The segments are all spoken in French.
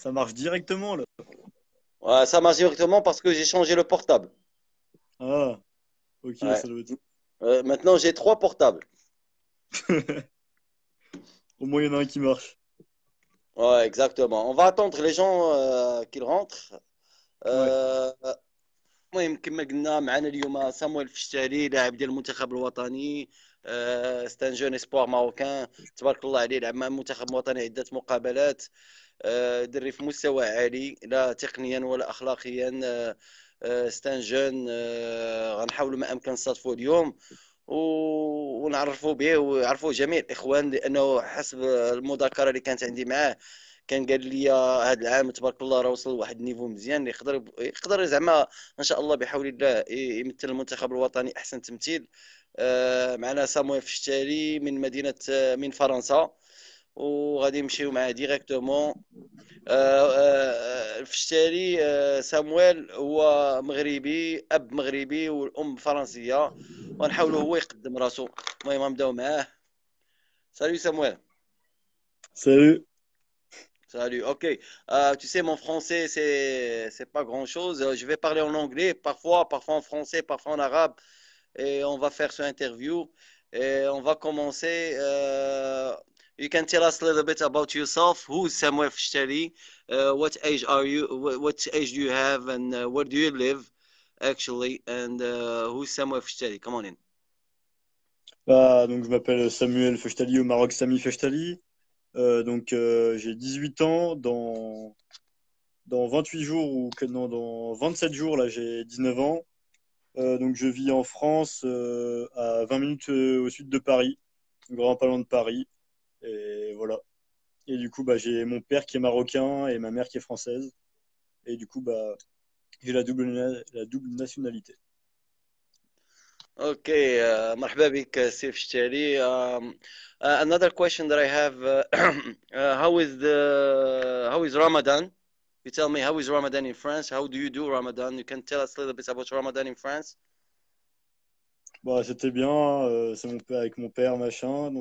Ça marche directement là. Ouais, ça marche directement parce que j'ai changé le portable. Ah, ok, Ouais. ça doit être. Maintenant, j'ai trois portables. Au moins, il y en a un qui marche. Ouais, exactement. On va attendre les gens qu'ils rentrent. Ouais. آه، المهم كما قلنا معنا اليوم صامويل فشتالي لاعب ديال المنتخب الوطني. ستان جون اسبوار ماروكان. تبارك الله عليه لعب مع المنتخب الوطني عدة مقابلات. دري في مستوى عالي لا تقنيا ولا اخلاقيا. ستان جون غنحاولوا ما امكن نصادفوا اليوم ونعرفوا به ويعرفوا جميع الاخوان لانه حسب المذاكره اللي كانت عندي معاه كان قال لي هذا العام تبارك الله راه وصل لواحد النيفو مزيان اللي يقدر زعما ان شاء الله بحول الله يمثل المنتخب الوطني احسن تمثيل. معنا سامويل فشتالي من مدينه من فرنسا وغادي نمشيو معاه ديريكتومون. الفشتالي سامويل هو مغربي اب مغربي والام فرنسيه ونحاولوا هو يقدم راسو. المهم غنبداو معاه. سالو سامويل. Salut. Salut, ok. Tu sais, mon français, c'est pas grand-chose. Je vais parler en anglais, parfois en français, parfois en arabe. Et on va faire ce interview. Et on va commencer. You can tell us a little bit about yourself. Who's Samuel Fishtali? What age are you? What age do you have? And where do you live, actually? And who's Samuel Fishtali? Come on in. Bah, donc, je m'appelle Samuel Fechtali au Maroc, Sami Fechtali. J'ai 18 ans. Dans 28 jours, non, dans 27 jours, là, j'ai 19 ans. Donc, je vis en France, à 20 minutes au sud de Paris, grand pas loin de Paris. Et voilà. Et du coup, bah, j'ai mon père qui est marocain et ma mère qui est française. Et du coup, bah, j'ai la double nationalité. Okay, مرحبا بك سيف الشتالي. Another question that I have, how is Ramadan? You tell me how is Ramadan in France? How do you do Ramadan? You can tell us a little bit about Ramadan in France? Bah, c'était bien, c'est mon père avec mon père, machin.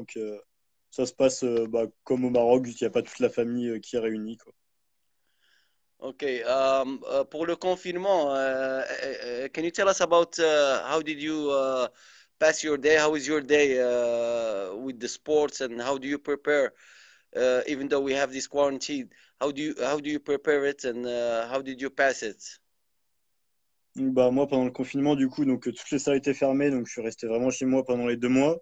Ça se passe bah, comme au Maroc, juste qu'il n'y a pas toute la famille qui est réunie, quoi. Okay, pour le confinement, can you tell us about how did you pass your day? How is your day with the sports and how do you prepare? Even though we have this quarantine, how do you prepare it and how did you pass it? Donc, bah, moi, pendant le confinement, du coup, toutes les salles étaient fermées, donc je suis resté vraiment chez moi pendant les 2 mois.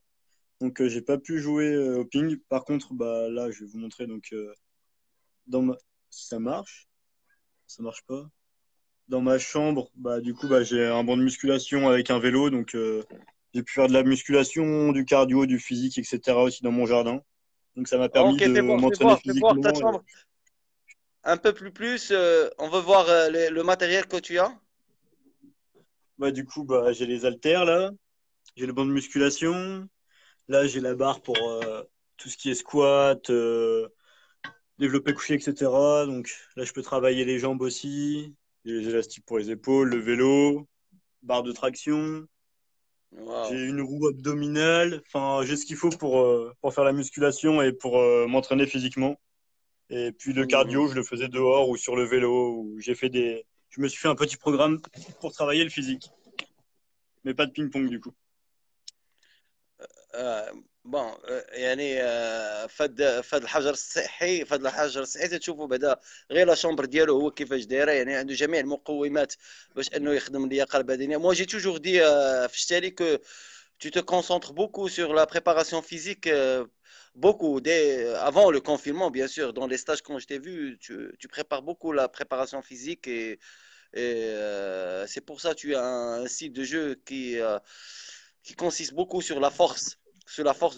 J'ai pas pu jouer au ping. Par contre, bah, là, je vais vous montrer dans ma... si ça marche pas. Dans ma chambre, bah, du coup, bah, j'ai un banc de musculation avec un vélo, j'ai pu faire de la musculation, du cardio, du physique, etc. aussi dans mon jardin. Donc ça m'a permis Ok, de m'entraîner fais voir ta physiquement. chambre un peu plus. On veut voir le matériel que tu as. Bah, du coup, bah, j'ai les haltères là, j'ai le banc de musculation. Là, j'ai la barre pour tout ce qui est squat, développé couché, etc. Donc là, je peux travailler les jambes aussi. J'ai les élastiques pour les épaules, le vélo, barre de traction. Wow. J'ai une roue abdominale. Enfin, j'ai ce qu'il faut pour faire la musculation et pour m'entraîner physiquement. Et puis le Mhm. cardio, je le faisais dehors ou sur le vélo. Je me suis fait un petit programme pour travailler le physique, mais pas de ping-pong du coup. بون يعني فهاد الحجر الصحي تشوفوا بعدا غير لا شومبر ديالو هو كيفاش دايره يعني عنده جميع المقومات باش انه يخدم اللياقه البدنيه. Moi j'ai toujours dit في que tu te concentres beaucoup sur la préparation physique beaucoup avant le confinement bien sûr dans les stages quand je t'ai vu tu prépares beaucoup la préparation physique et c'est pour ça que tu as un style de jeu qui consiste beaucoup sur la force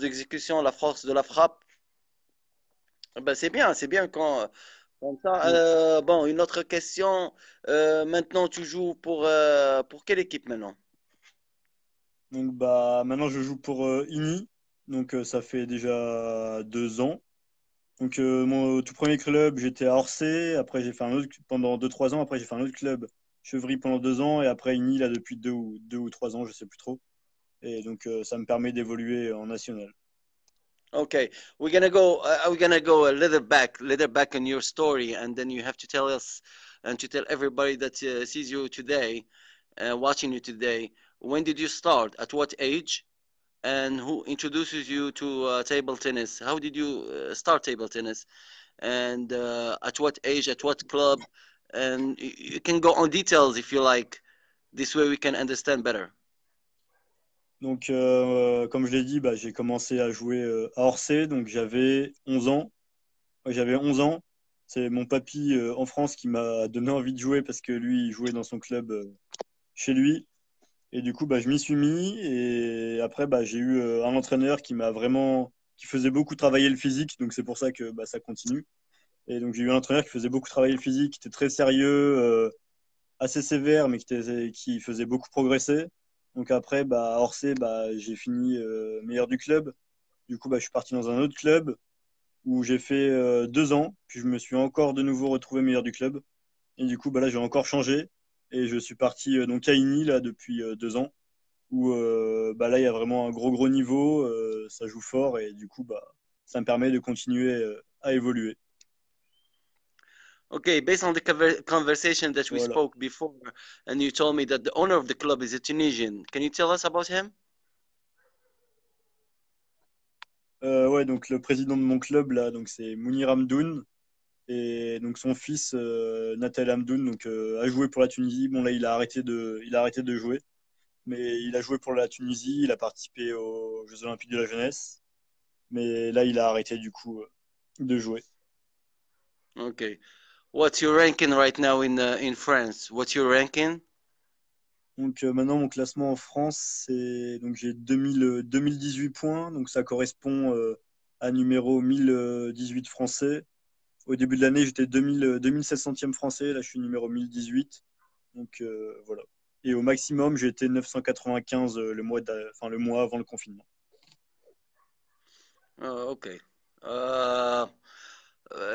d'exécution, la force de la frappe. Ben, c'est bien quand, comme ça. Ouais. Bon, une autre question. Maintenant, tu joues pour quelle équipe maintenant? Bah, maintenant, je joue pour INI. Ça fait déjà 2 ans. Mon tout premier club, j'étais à Orsay. Après, j'ai fait un autre pendant 2, 3 ans. Après, j'ai fait un autre club, Chevry, pendant 2 ans. Et après, INI, là, depuis 2 ou 3 ans, je sais plus trop. Ça me permet d'évoluer en national. Okay, we're gonna go a little back in your story, and then you have to tell us and to tell everybody that sees you today, watching you today. When did you start? At what age? And who introduces you to table tennis? How did you start table tennis? And at what age? At what club? And you can go on details if you like. This way we can understand better. Donc, comme je l'ai dit, bah, j'ai commencé à jouer à Orsay, donc j'avais 11 ans. Ouais, j'avais 11 ans. C'est mon papy en France qui m'a donné envie de jouer parce que lui, il jouait dans son club chez lui. Et du coup, bah, je m'y suis mis. Et après, bah, j'ai eu un entraîneur qui faisait beaucoup travailler le physique. Donc, c'est pour ça que bah, ça continue. Et donc, j'ai eu un entraîneur qui faisait beaucoup travailler le physique, qui était très sérieux, assez sévère, mais qui faisait beaucoup progresser. Donc, après, bah, à Orsay, bah, j'ai fini meilleur du club. Du coup, bah, je suis parti dans un autre club où j'ai fait 2 ans. Puis, je me suis encore de nouveau retrouvé meilleur du club. Et du coup, bah, là, j'ai encore changé. Et je suis parti donc à INI là, depuis 2 ans où bah, là, il y a vraiment un gros niveau, ça joue fort et du coup, bah, ça me permet de continuer à évoluer. Okay, based on the conversation that we Voilà. spoke before, and you told me that the owner of the club is a Tunisian. Can you tell us about him? Ouais, donc le président de mon club, là, donc c'est Mounir Hamdoun. Et donc son fils, Nathal Hamdoun, donc, a joué pour la Tunisie. Bon, là, il a arrêté de jouer. Mais il a joué pour la Tunisie, il a participé aux Jeux Olympiques de la jeunesse. Mais là, il a arrêté du coup de jouer. Okay. What's your ranking right now in France? What's your ranking? Donc maintenant, mon classement en France, c'est donc j'ai 2018 points, donc ça correspond à numéro 1018 français. Au début de l'année, j'étais 2700e français, là je suis numéro 1018. Donc voilà. Et au maximum, j'ai été 995 le mois avant le confinement. Okay. Uh,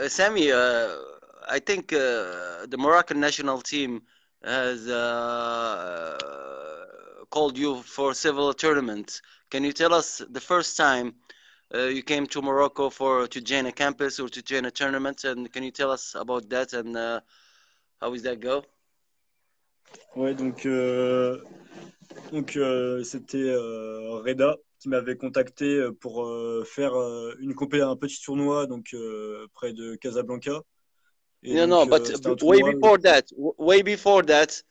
Sammy, I think the Moroccan national team has called you for several tournaments. Can you tell us the first time you came to Morocco for to join a campus or to join a tournament, and can you tell us about that and how does that go? Ouais, c'était Reda qui m'avait contacté pour faire un petit tournoi près de Casablanca. Et No, no, but c'était un way tournoi. before that, way before that,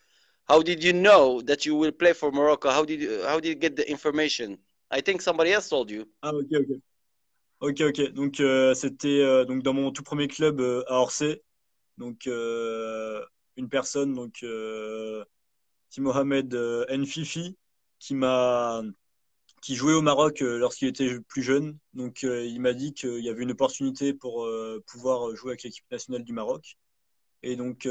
how did you know that you will play for Morocco? How did you get the information? I think somebody else told you. Ah, ok, ok. Ok, ok. Donc, c'était donc dans mon tout premier club à Orsay. Donc, une personne, Si Mohamed Nfifi, qui m'a qui jouait au Maroc lorsqu'il était plus jeune. Donc, il m'a dit qu'il y avait une opportunité pour pouvoir jouer avec l'équipe nationale du Maroc. Et donc,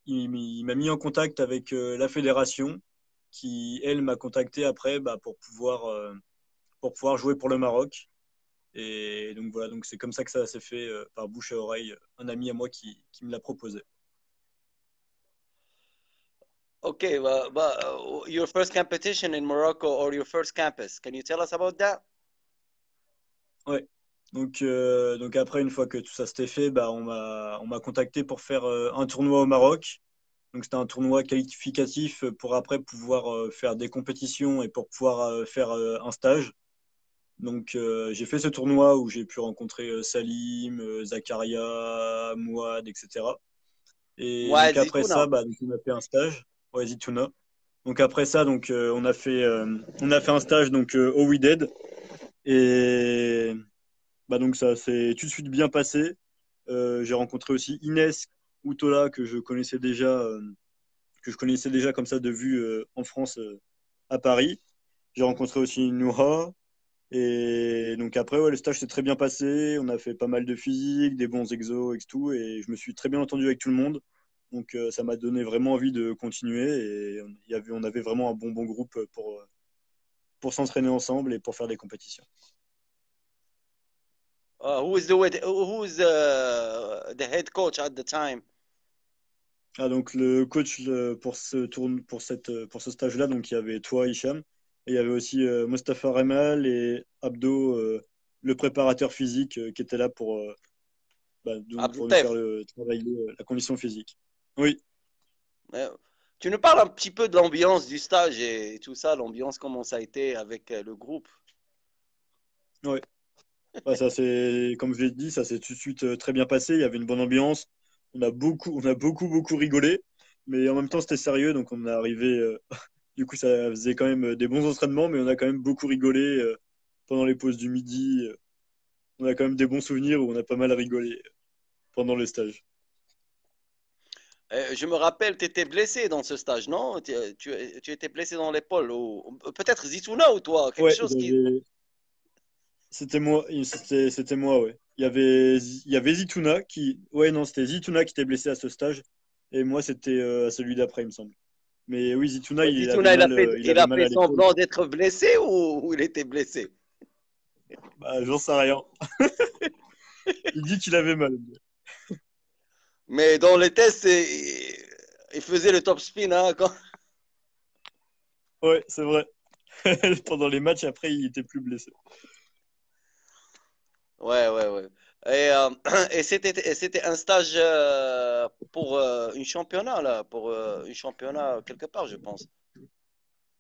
il m'a mis en contact avec la fédération, qui, elle, m'a contacté après bah, pour pouvoir jouer pour le Maroc. Et donc, voilà, donc c'est comme ça que ça s'est fait par bouche à oreille. Un ami à moi qui me l'a proposé. Okay, well, your first competition in Morocco or your first campus, can you tell us about that? Ouais. Donc après, une fois que tout ça s'était fait, bah, on m'a contacté pour faire un tournoi au Maroc. Donc c'était un tournoi qualificatif pour après pouvoir faire des compétitions et pour pouvoir faire un stage. Donc j'ai fait ce tournoi où j'ai pu rencontrer Salim, Zakaria, Mouad, etc. Et donc Wild après ça, Zitouna. bah, donc, on a fait un stage au Zitouna. Donc après ça, on a fait un stage au Wydad et bah, donc ça s'est tout de suite bien passé. J'ai rencontré aussi Inès Outola que je connaissais déjà comme ça de vue en France à Paris. J'ai rencontré aussi Noura. Et donc après, ouais, le stage s'est très bien passé. On a fait pas mal de physique, des bons exos et tout. Et je me suis très bien entendu avec tout le monde. Donc ça m'a donné vraiment envie de continuer. Et on avait vraiment un bon groupe pour s'entraîner ensemble et pour faire des compétitions. Who is the head coach at the time? Ah, donc le coach pour ce stage-là, donc il y avait toi, Hicham, et il y avait aussi Mostafa Remal et Abdo. le préparateur physique qui était là donc Abdel pour nous faire Taif. travailler la condition physique. Oui, Euh, Tu nous parles un petit peu de l'ambiance du stage et tout ça, l'ambiance, comment ça a été avec le groupe. ouais. Ça c'est, comme je l'ai dit, ça s'est tout de suite très bien passé. Il y avait une bonne ambiance. On a beaucoup rigolé, mais en même temps c'était sérieux, donc on est arrivé. Du coup, ça faisait quand même des bons entraînements, mais on a quand même beaucoup rigolé pendant les pauses du midi. On a quand même des bons souvenirs où on a pas mal rigolé pendant le stage. Je me rappelle, tu étais blessé dans ce stage, non? Tu étais blessé dans l'épaule. Ou peut-être Zitouna ou toi, quelque Ouais, chose qui. c'était moi, c'était moi, ouais. Il y avait Zitouna qui, ouais, non, c'était Zitouna qui était blessé à ce stage, et moi c'était à celui d'après, il me semble. Mais oui, Zitouna, Zitouna, il il avait a mal fait à l'épaule. semblant d'être blessé ou il était blessé? Bah, j'en sais rien. Il dit qu'il avait mal. Mais dans les tests, il faisait le top spin, hein, Ouais, c'est vrai. Pendant les matchs, après, il était plus blessé. Ouais, ouais, ouais. Et c'était un stage pour une championnat, là, pour une championnat quelque part, je pense.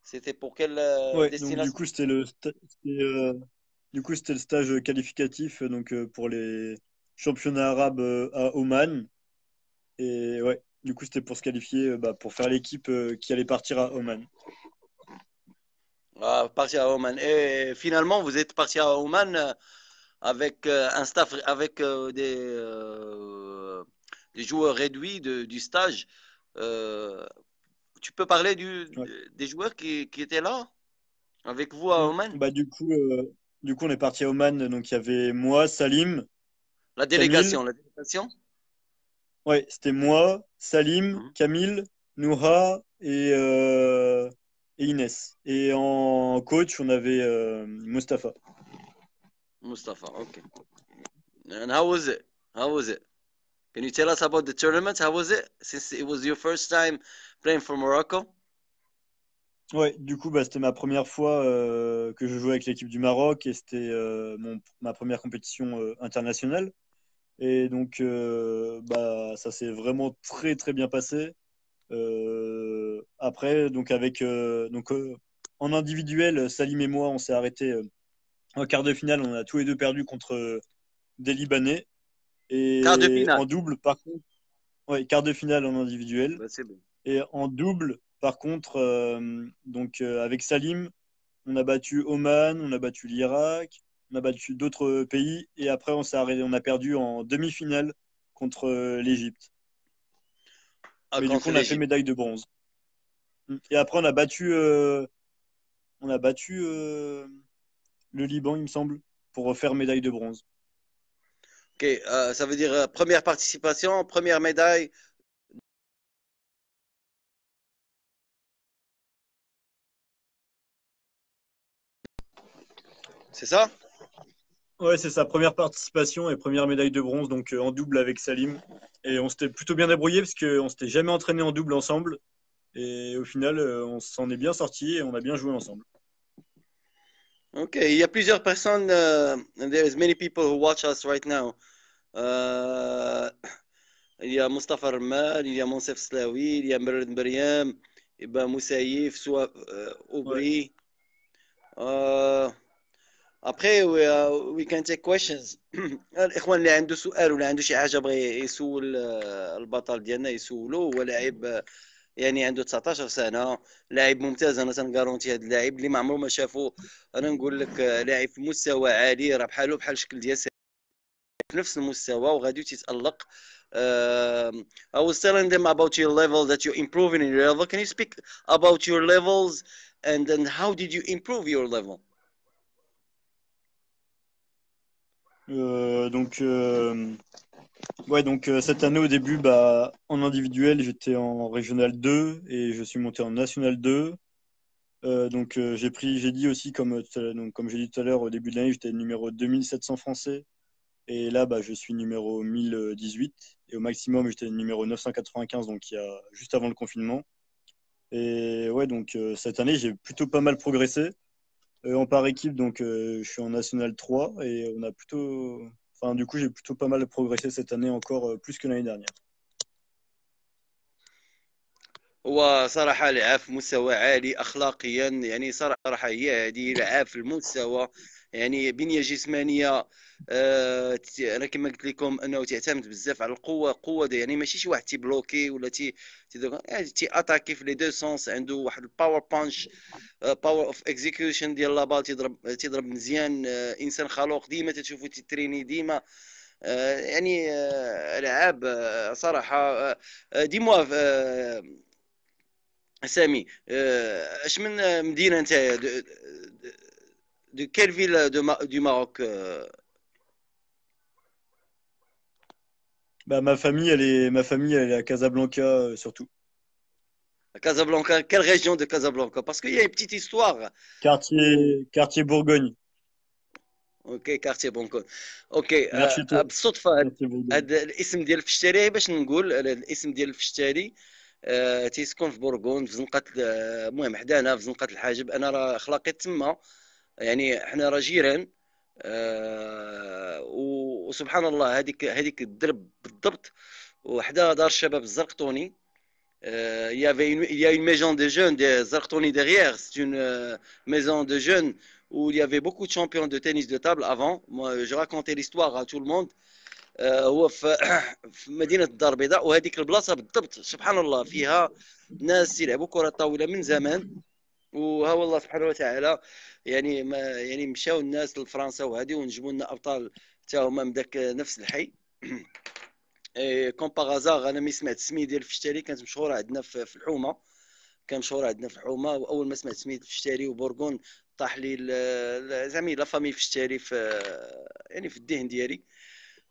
C'était pour quelle Ouais, donc du destination? coup, du coup, c'était le stage qualificatif donc pour les championnats arabes à Oman. Et ouais, du coup, c'était pour se qualifier, pour faire l'équipe qui allait partir à Oman. Ah, parti à Oman. Et finalement, vous êtes parti à Oman avec un staff, avec des joueurs réduits du stage. Euh, Tu peux parler Ouais. des joueurs qui étaient là avec vous à Oman? Du coup, on est parti à Oman. Donc, il y avait moi, Salim, La Camille. délégation, la délégation? Ouais, c'était moi, Salim, Mhm. Camille, Noura et Inès. Et en coach, on avait Mustapha. Mustafa, okay. And how was it? How was it? Can you tell us about the tournament? How was it? Since it was your first time playing for Morocco? Ouais, du coup, c'était ma première fois que je jouais avec l'équipe du Maroc et c'était ma première compétition internationale. Et donc, ça s'est vraiment très, très bien passé. Après, en individuel, Salim et moi, on s'est arrêtés en quart de finale. On a tous les deux perdu contre des Libanais. Quart de Et finale. en double, par contre, ouais, quart de finale en individuel. Ben, c'est bien. Et en double, par contre, avec Salim, on a battu Oman, on a battu l'Irak, on a battu d'autres pays. Et après, on s'est arrêté, on a perdu en demi-finale contre l'Égypte. Ah, Mais du coup, contre on a fait l'Égypte. médaille de bronze. Et après, on a battu le Liban, il me semble, pour refaire médaille de bronze. Ok, ça veut dire première participation, première médaille. C'est ça? Ouais, c'est sa première participation et première médaille de bronze, donc en double avec Salim. Et on s'était plutôt bien débrouillé parce qu'on s'était jamais entraîné en double ensemble. Et au final, on s'en est bien sorti et on a bien joué ensemble. Ok, il y a plusieurs personnes. And there is many people who watch us right now. Euh, il y a Mustafa Ramal, il y a Monsef Slaoui, il y a Mered Meriam, il y a Moussaïf, Ouais. Oubri. Euh, Après, we can take questions. الإخوان اللي عنده سؤال ولا عنده شي حاجة بغى يسول البطل ديالنا يسولو، هو لاعب يعني عنده 19 سنة، لاعب ممتاز. أنا تنقارونتي هذا اللاعب اللي ما عمره ما شافه. أنا نقول لك لاعب في مستوى عالي، راه بحالو بحال الشكل ديال في نفس المستوى وغادي تتألق. I was telling them about your level, that you're improving in your level. Can you speak about your levels and then how did you improve your level? Euh, donc, euh, cette année, au début, en individuel, j'étais en Régional 2 et je suis monté en National 2. J'ai dit aussi, comme j'ai dit tout à l'heure, au début de l'année, j'étais numéro 2700 français. Et là, je suis numéro 1018. Et au maximum, j'étais numéro 995, donc il y a juste avant le confinement. Et ouais, cette année, j'ai plutôt pas mal progressé. En par équipe, donc je suis en National 3 et on a plutôt. Enfin, du coup, j'ai plutôt pas mal progressé cette année encore, plus que l'année dernière. هو صراحة لعب في مستوى عالي أخلاقيا، يعني صراحة هي هذه لعب في المستوى، يعني بنية جسمانية. أنا كما قلت لكم أنه تعتمد بزاف على القوة. قوة يعني ماشي شي واحد تيبلوكي ولا يعني تي أتاكي في لي دو سونس، عنده واحد الباور بانش، باور اوف اكزيكيوشن ديال لابال، تيضرب مزيان. انسان خلوق ديما تشوفو تيتريني ديما. يعني العاب صراحة. دي موا سامي، اش من مدينة نتايا؟ دو كيل فيل دو ماروك؟ Bah, ma famille, elle est à Casablanca, surtout. كازابلانكا. quelle région de Casablanca? Parce qu'il y a une petite histoire. و... Quartier Bourgogne, اوكي، كارتي بونكول. اوكي. vers chez toi. بالصدفة Quartier Bourgogne. هذا الاسم ديال الفشتاري، باش نقول هذا الاسم ديال الفشتاري، تيسكن في بورغون، في زنقة المهم حدانا في زنقة الحاجب. انا راه خلاقيت تما، يعني احنا راه جيران. وسبحان الله هذيك الدرب بالضبط وحده دار الشباب الزرقطوني. Il y a une maison de jeunes des Zarqtoni derrière. C'est une maison de jeunes où il y avait beaucoup de champions de tennis de table avant. Moi, je racontais l'histoire à tout le monde. هو في مدينة الدار البيضاء، وهذيك البلاصة بالضبط سبحان الله فيها ناس يلعبوا كرة طاولة من زمان. وها والله سبحانه وتعالى، يعني ما يعني مشاو الناس لفرنسا وهذه ونجموا لنا ابطال حتى هما من ذاك نفس الحي. كون باغازار انا مي سمعت السميه ديال الفشتالي كانت مشهوره عندنا في الحومه. كان مشهوره عندنا في الحومه، واول ما سمعت سميه الفشتالي وبورغون طاح لي زعما لا فامي فشتالي في يعني في الذهن ديالي.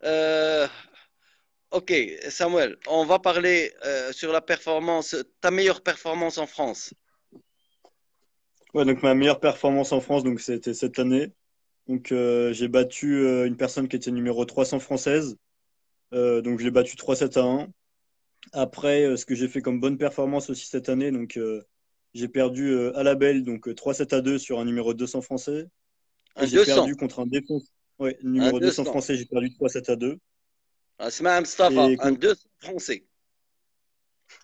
Euh, ok, Samuel, on va parler sur la performance, ta meilleure performance en France. Ouais, donc ma meilleure performance en France, donc c'était cette année. Donc j'ai battu une personne qui était numéro 300 française. Donc je l'ai battu 3-7-1. Après, ce que j'ai fait comme bonne performance aussi cette année, donc j'ai perdu à la belle, donc 3-7-2 sur un numéro 200 français. Et Un j'ai 200. perdu contre un défense. Ouais, Un numéro 200 200. français, j'ai perdu 3-7-2. اسمع مصطفى، Et, un con- 200 français.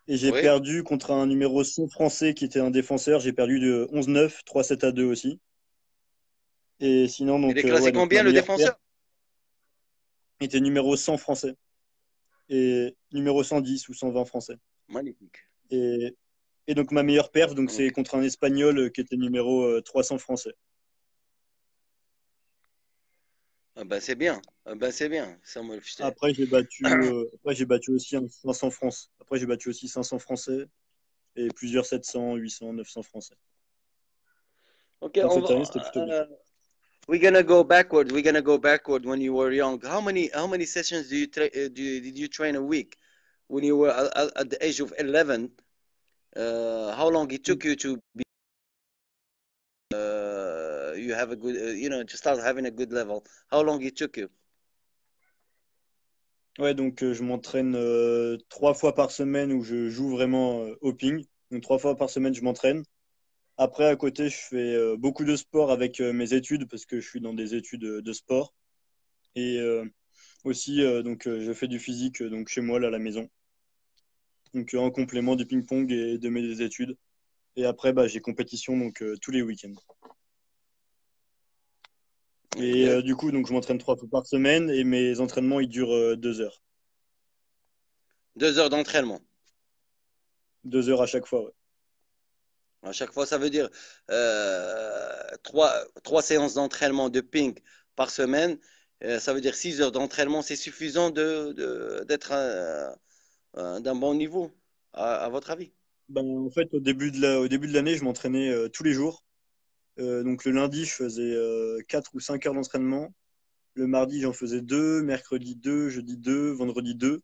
et j'ai Oui. perdu contre un numéro 100 français qui était un défenseur. J'ai perdu de 11-9, 3-7-2 aussi. Et sinon, Il est donc, classé ouais, donc ma combien le meilleure perte défenseur? était numéro 100 français et numéro 110 ou 120 français. Magnifique. Et, et donc ma meilleure perf, donc c'est Ok. contre un Espagnol qui était numéro 300 français. Ah ben c'est bien. Ah ben c'est bien, Samuel Fichter. Après j'ai battu aussi un 500 France. Après j'ai battu aussi 500 français et plusieurs 700, 800, 900 français. Ok, Donc on cette année va. c'était plutôt bien. We're gonna go backward. We're gonna go backward when you were young. How many sessions did you train a week when you were at the age of 11? How long it took you to be you have a good to start having a good level? How long it took you? Ouais, donc je m'entraîne 3 fois par semaine où je joue vraiment au ping. Donc 3 fois par semaine je m'entraîne. Après à côté je fais beaucoup de sport avec mes études parce que je suis dans des études de sport. Et aussi donc je fais du physique donc chez moi là à la maison. Donc en complément du ping-pong et de mes études. Et après, bah, j'ai compétition donc tous les week-ends. Et Good. du coup, donc je m'entraîne 3 fois par semaine et mes entraînements ils durent 2 heures. 2 heures d'entraînement. 2 heures à chaque fois, ouais. À chaque fois, ça veut dire trois séances d'entraînement de ping par semaine. Ça veut dire 6 heures d'entraînement. C'est suffisant d'être d'un bon niveau, à votre avis? Ben, en fait, au début de l'année, je m'entraînais tous les jours. Donc le lundi, je faisais 4 ou 5 heures d'entraînement. Le mardi, j'en faisais 2, mercredi 2, jeudi 2, vendredi 2.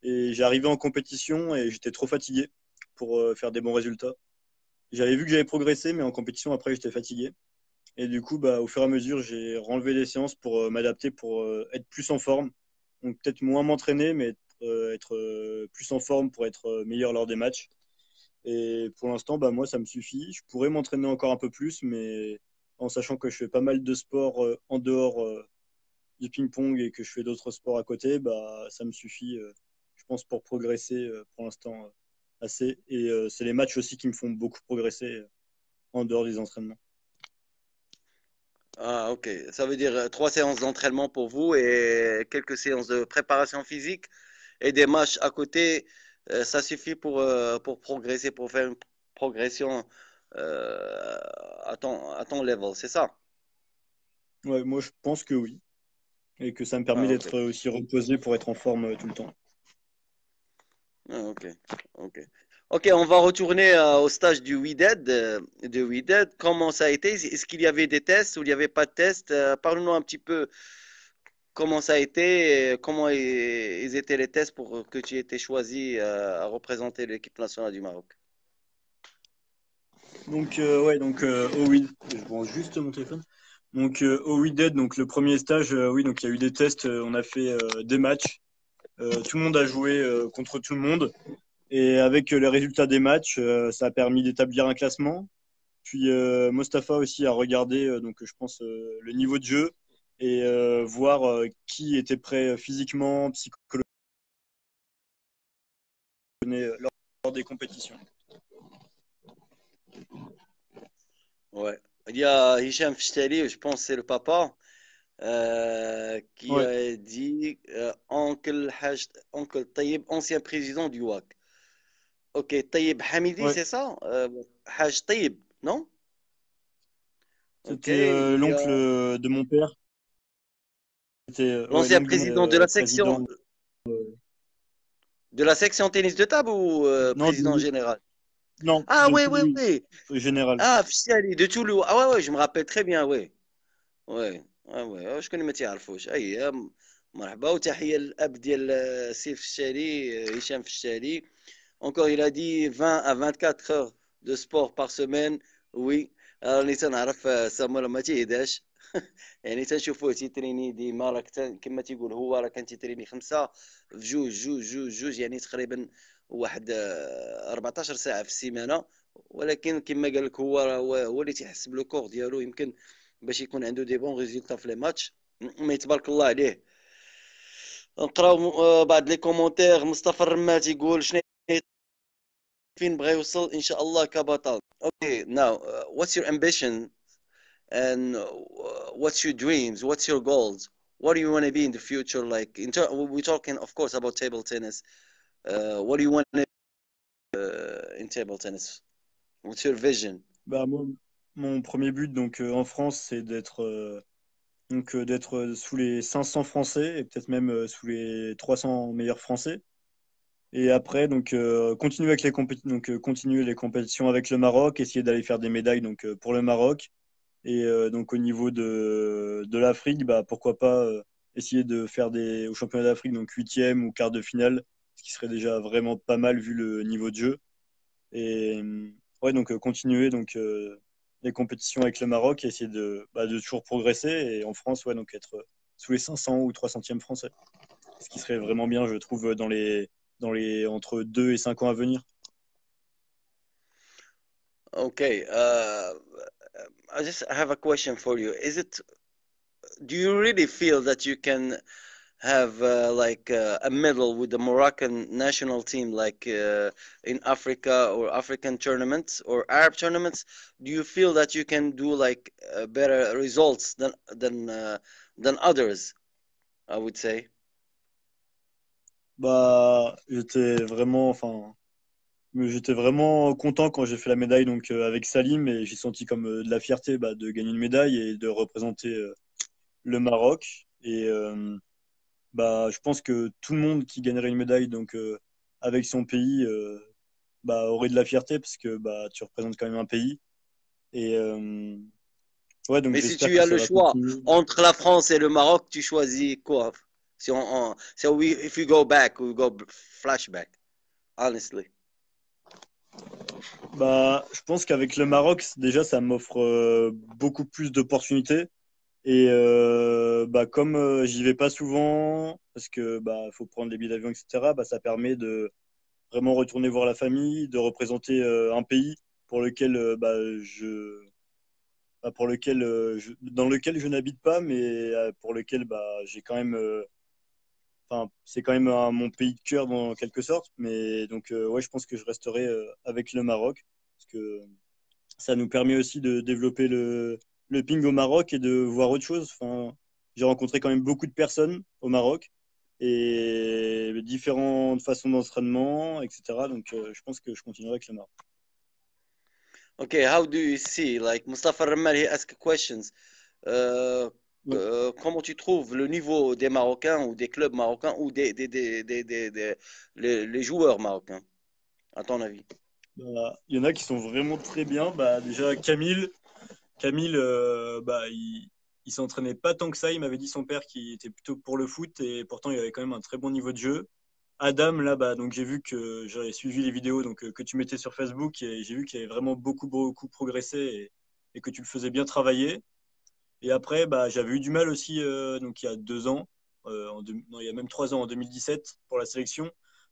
Et j'arrivais en compétition et j'étais trop fatigué pour faire des bons résultats. J'avais vu que j'avais progressé, mais en compétition, après, j'étais fatigué. Et du coup, bah, au fur et à mesure, j'ai renlevé les séances pour m'adapter, pour être plus en forme. Donc peut-être moins m'entraîner, mais être plus en forme pour être meilleur lors des matchs. Et pour l'instant, bah, moi, ça me suffit. Je pourrais m'entraîner encore un peu plus, mais en sachant que je fais pas mal de sports en dehors du ping-pong et que je fais d'autres sports à côté, bah, ça me suffit, je pense, pour progresser pour l'instant assez. Et c'est les matchs aussi qui me font beaucoup progresser en dehors des entraînements. Ah, ok. Ça veut dire 3 séances d'entraînement pour vous et quelques séances de préparation physique et des matchs à côté. Ça suffit pour progresser, pour faire une progression euh, à ton level, c'est ça? Ouais, moi, je pense que oui. Et que ça me permet Ah, ok. d'être aussi reposé pour être en forme tout le temps. Ah, ok. Ok. Ok, on va retourner au stage du WeDead. De WeDead. Comment ça a été? Est-ce qu'il y avait des tests ou il n'y avait pas de tests? Parle-nous un petit peu comment ça a été, et comment ils étaient les tests pour que tu aies été choisi à représenter l'équipe nationale du Maroc. Donc, ouais, donc au WID, je prends juste mon téléphone. Donc, au WIDED, donc le premier stage, oui, donc il y a eu des tests, on a fait des matchs. Tout le monde a joué contre tout le monde. Et avec les résultats des matchs, ça a permis d'établir un classement. Puis Mostafa aussi a regardé, donc je pense, le niveau de jeu et voir qui était prêt physiquement, psychologiquement lors des compétitions. Ouais. Il y a Hicham Ftali, je pense que c'est le papa, qui Ouais, a dit Oncle Taïb, ancien président du WAC. Ok, Taïb Hamidi, ouais. c'est ça? Haj Taïb, non? Ok, C'était il y l'oncle a de mon père. C'était ouais, l'ancien l'oncle de mon président de la section président. de la section tennis de table ou Non, président général? non, Ah de ouais, ouais, Toulouse, ouais. général. Ah, Ftali de Toulouse. Ah ouais, ouais, je me rappelle très bien, ouais. Ouais. Ah ouais, شكون ما تعرفوش اي مرحبا وتحيه للاب ديال سيف الشالي هشام في الشالي. Encore, il a dit 20 à 24 heures de sport par semaine. Oui. راني تنعرف سامر ما تيهداش. يعني تنشوفوه تيتريني ديما راه كما تيقول هو راه كان تيتريني خمسه في جوج جوج جوج جوج يعني تقريبا واحد 14 ساعه في السيمانه. ولكن كما قال لك هو اللي تيحسب لو كور ديالو يمكن باش يكون عنده دي بون ريزولتا في لي ماتش. مي تبارك الله عليه. نقراو بعض لي كومونتير. مصطفى الرمات يقول شنو فين بغى يوصل ان شاء الله كبطل. اوكي ناو what's your ambition and what's your dreams, what's your goals, what do you want to be in the future, like we're talking of course about table tennis. What do you want to in table tennis, what's your vision? Bah, moi, mon premier but donc en France, c'est d'être sous les 500 Français et peut-être même sous les 300 meilleurs Français. Et après, donc continuer avec continuer les compétitions avec le Maroc, essayer d'aller faire des médailles donc pour le Maroc. Et donc au niveau de l'Afrique, bah pourquoi pas essayer de faire des au championnat d'Afrique donc huitième ou quart de finale, ce qui serait déjà vraiment pas mal vu le niveau de jeu. Et ouais, donc continuer les compétitions avec le Maroc et essayer de toujours progresser. Et en France, ouais, donc être sous les 500 ou 300e français. Ce qui serait vraiment bien, je trouve, dans les entre 2 et 5 ans à venir. Okay, I just have a question for you. Do you really feel that you can have like a medal with the Moroccan national team, like in Africa or African tournaments or Arab tournaments? Do you feel that you can do like better results than others? I would say. Bah, j'étais vraiment content quand j'ai fait la médaille donc avec Salim et j'ai senti comme de la fierté de gagner une médaille et de représenter le Maroc. Et bah, je pense que tout le monde qui gagnerait une médaille donc avec son pays aurait de la fierté parce que bah, tu représentes quand même un pays. Et ouais, donc Mais si j'espère tu que as ça le va choix continuer. entre la France et le Maroc, tu choisis quoi? If we go back, we go flashback, honestly. Bah, je pense qu'avec le Maroc, déjà, ça m'offre beaucoup plus d'opportunités. Et bah, comme j'y vais pas souvent, parce que bah, faut prendre les billets d'avion, etc., bah, ça permet de vraiment retourner voir la famille, de représenter un pays pour lequel bah, pour lequel, dans lequel je n'habite pas, mais pour lequel bah, j'ai quand même, enfin, c'est quand même mon pays de cœur dans quelque sorte. Mais donc, ouais, je pense que je resterai avec le Maroc parce que ça nous permet aussi de développer le ping au Maroc et de voir autre chose. Enfin, j'ai rencontré quand même beaucoup de personnes au Maroc et différentes façons d'entraînement, etc. Donc, je pense que je continuerai avec le Maroc. Okay, how do you see, like Mustafa Ramal, he asked questions. Euh, Ouais. Comment tu trouves le niveau des Marocains ou des clubs marocains ou les joueurs marocains, à ton avis? Bah, il y en a qui sont vraiment très bien. Bah, déjà, Camille bah, il s'entraînait pas tant que ça. Il m'avait dit son père qu'il était plutôt pour le foot et pourtant il avait quand même un très bon niveau de jeu. Adam, là, bah, donc j'ai vu que j'avais suivi les vidéos donc, que tu mettais sur Facebook et j'ai vu qu'il avait vraiment beaucoup progressé et que tu le faisais bien travailler. Et après, bah, j'avais eu du mal aussi donc il y a 2 ans, non, il y a même 3 ans, en 2017, pour la sélection,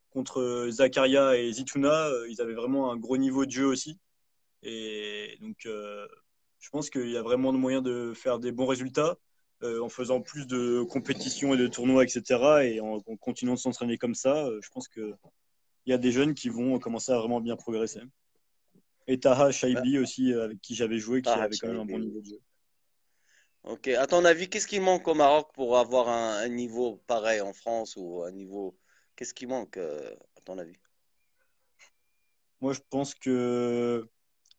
contre Zakaria et Zitouna. Ils avaient vraiment un gros niveau de jeu aussi. Et donc, je pense qu'il y a vraiment de moyens de faire des bons résultats en faisant plus de compétitions et de tournois, etc. Et en continuant de s'entraîner comme ça, je pense qu'il y a des jeunes qui vont commencer à vraiment bien progresser. Et Taha Euh, Shaibi aussi, avec qui j'avais joué, qui Taha avait quand même un Chaibi, bon oui. niveau de jeu. Ok, à ton avis, qu'est-ce qui manque au Maroc pour avoir un niveau pareil en France ou un niveau... Qu'est-ce qui manque, à ton avis? Moi, je pense que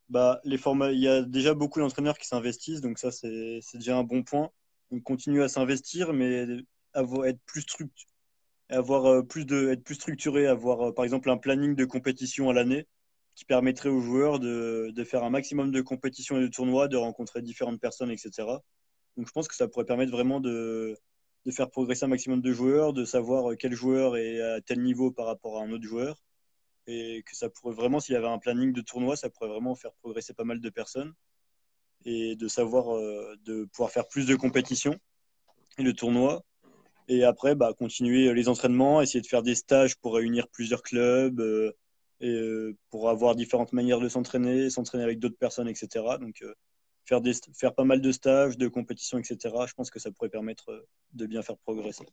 bah, il y a déjà beaucoup d'entraîneurs qui s'investissent, donc ça, c'est déjà un bon point. On continue à s'investir, mais être plus avoir être plus structuré, avoir par exemple un planning de compétition à l'année qui permettrait aux joueurs de faire un maximum de compétitions et de tournois, de rencontrer différentes personnes, etc. Donc je pense que ça pourrait permettre vraiment de faire progresser un maximum de joueurs, de savoir quel joueur est à tel niveau par rapport à un autre joueur. Et que ça pourrait vraiment, s'il y avait un planning de tournoi, ça pourrait vraiment faire progresser pas mal de personnes et de savoir, de pouvoir faire plus de compétitions et de tournois. Et après, bah, continuer les entraînements, essayer de faire des stages pour réunir plusieurs clubs pour avoir différentes manières de s'entraîner, s'entraîner avec d'autres personnes, etc. Donc, faire pas mal de stages, de compétitions, etc. Je pense que ça pourrait permettre de bien faire progresser.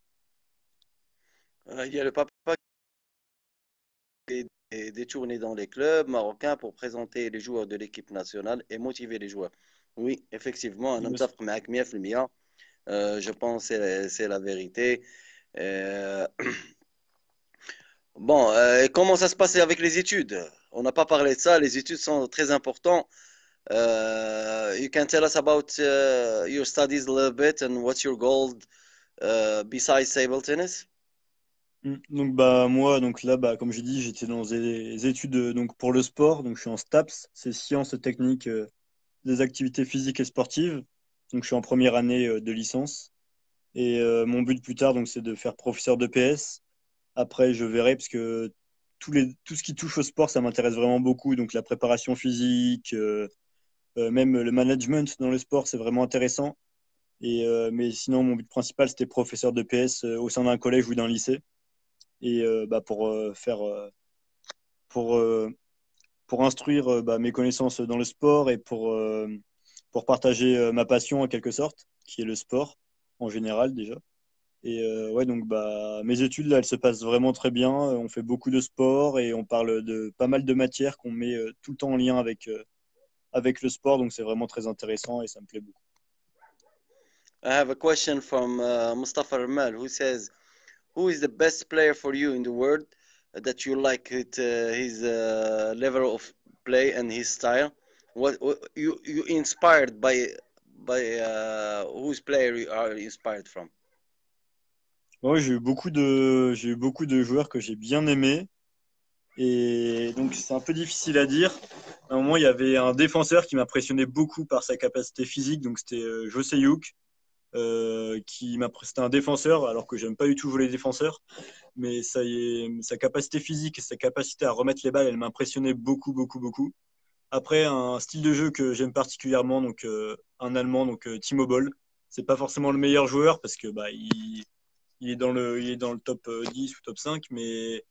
Il y a le papa qui fait des tournées dans les clubs marocains pour présenter les joueurs de l'équipe nationale et motiver les joueurs. Oui, effectivement, un homme تفق معك 100%. Je pense que c'est la vérité. Euh, Bon, et comment ça se passait avec les études? On n'a pas parlé de ça. Les études sont très importantes. You can tell us about your studies a little bit and what's your goal besides table tennis? Donc bah moi donc là bah comme j'ai dit j'étais dans des études donc pour le sport donc je suis en STAPS c'est sciences techniques des activités physiques et sportives donc je suis en première année de licence et mon but plus tard donc c'est de faire professeur de PS. Après je verrai parce que tout ce qui touche au sport ça m'intéresse vraiment beaucoup donc la préparation physique même le management dans le sport c'est vraiment intéressant et mais sinon mon but principal c'était professeur de PS au sein d'un collège ou d'un lycée et bah, pour, euh, pour instruire bah, mes connaissances dans le sport et pour partager ma passion en quelque sorte, qui est le sport en général déjà. Et ouais, donc bah, mes études, là, elles se passent vraiment très bien. On fait beaucoup de sport et on parle de pas mal de matières qu'on met tout le temps en lien avec le sport. Donc c'est vraiment très intéressant et ça me plaît beaucoup. I have a question from Mustafa Ramal who says, who is the best player for you in the world that you like his level of play and his style? What you inspired by whose player you are inspired from? Ouais, j'ai eu beaucoup de joueurs que j'ai bien aimés. Et donc, c'est un peu difficile à dire. À un moment, il y avait un défenseur qui m'impressionnait beaucoup par sa capacité physique. Donc, c'était José Youk, c'était un défenseur, alors que j'aime pas du tout jouer les défenseurs. Mais sa capacité physique et sa capacité à remettre les balles, elle m'impressionnait beaucoup. Après, un style de jeu que j'aime particulièrement, donc un Allemand, donc Timo Boll. C'est pas forcément le meilleur joueur parce que bah, il est dans le top 10 ou top 5, mais